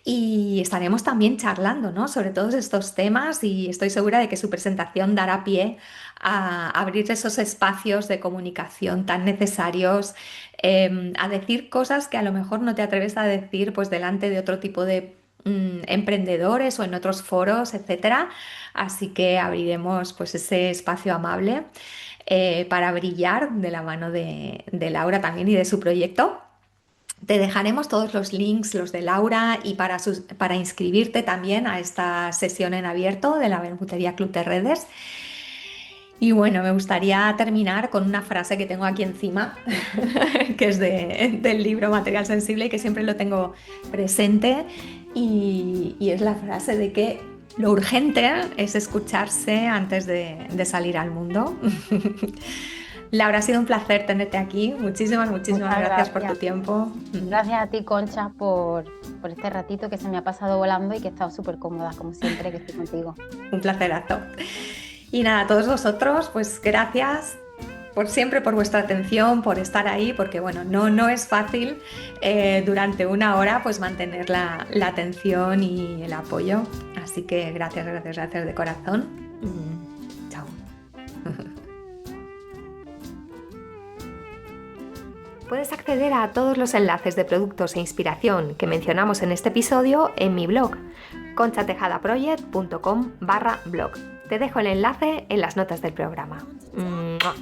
y estaremos también charlando, ¿no? sobre todos estos temas, y estoy segura de que su presentación dará pie a abrir esos espacios de comunicación tan necesarios, a decir cosas que a lo mejor no te atreves a decir pues delante de otro tipo de emprendedores o en otros foros, etcétera. Así que abriremos pues ese espacio amable, para brillar de la mano de Laura también y de su proyecto. Te dejaremos todos los links, los de Laura, y para inscribirte también a esta sesión en abierto de la Bermutería Club de Redes. Y bueno, me gustaría terminar con una frase que tengo aquí encima, que es del libro Material Sensible y que siempre lo tengo presente, y es la frase de que lo urgente es escucharse antes de salir al mundo. Laura, ha sido un placer tenerte aquí. Muchísimas, muchísimas Muchas gracias por tu gracias. tiempo. Gracias a ti, Concha, por este ratito que se me ha pasado volando y que he estado súper cómoda, como siempre, que estoy contigo. Un placerazo. Y nada, a todos vosotros, pues gracias por siempre, por vuestra atención, por estar ahí, porque bueno, no es fácil, durante una hora pues mantener la atención y el apoyo. Así que gracias, gracias, gracias de corazón. Chao. Puedes acceder a todos los enlaces de productos e inspiración que mencionamos en este episodio en mi blog, conchatejadaproject.com/blog. Te dejo el enlace en las notas del programa. ¡Mua!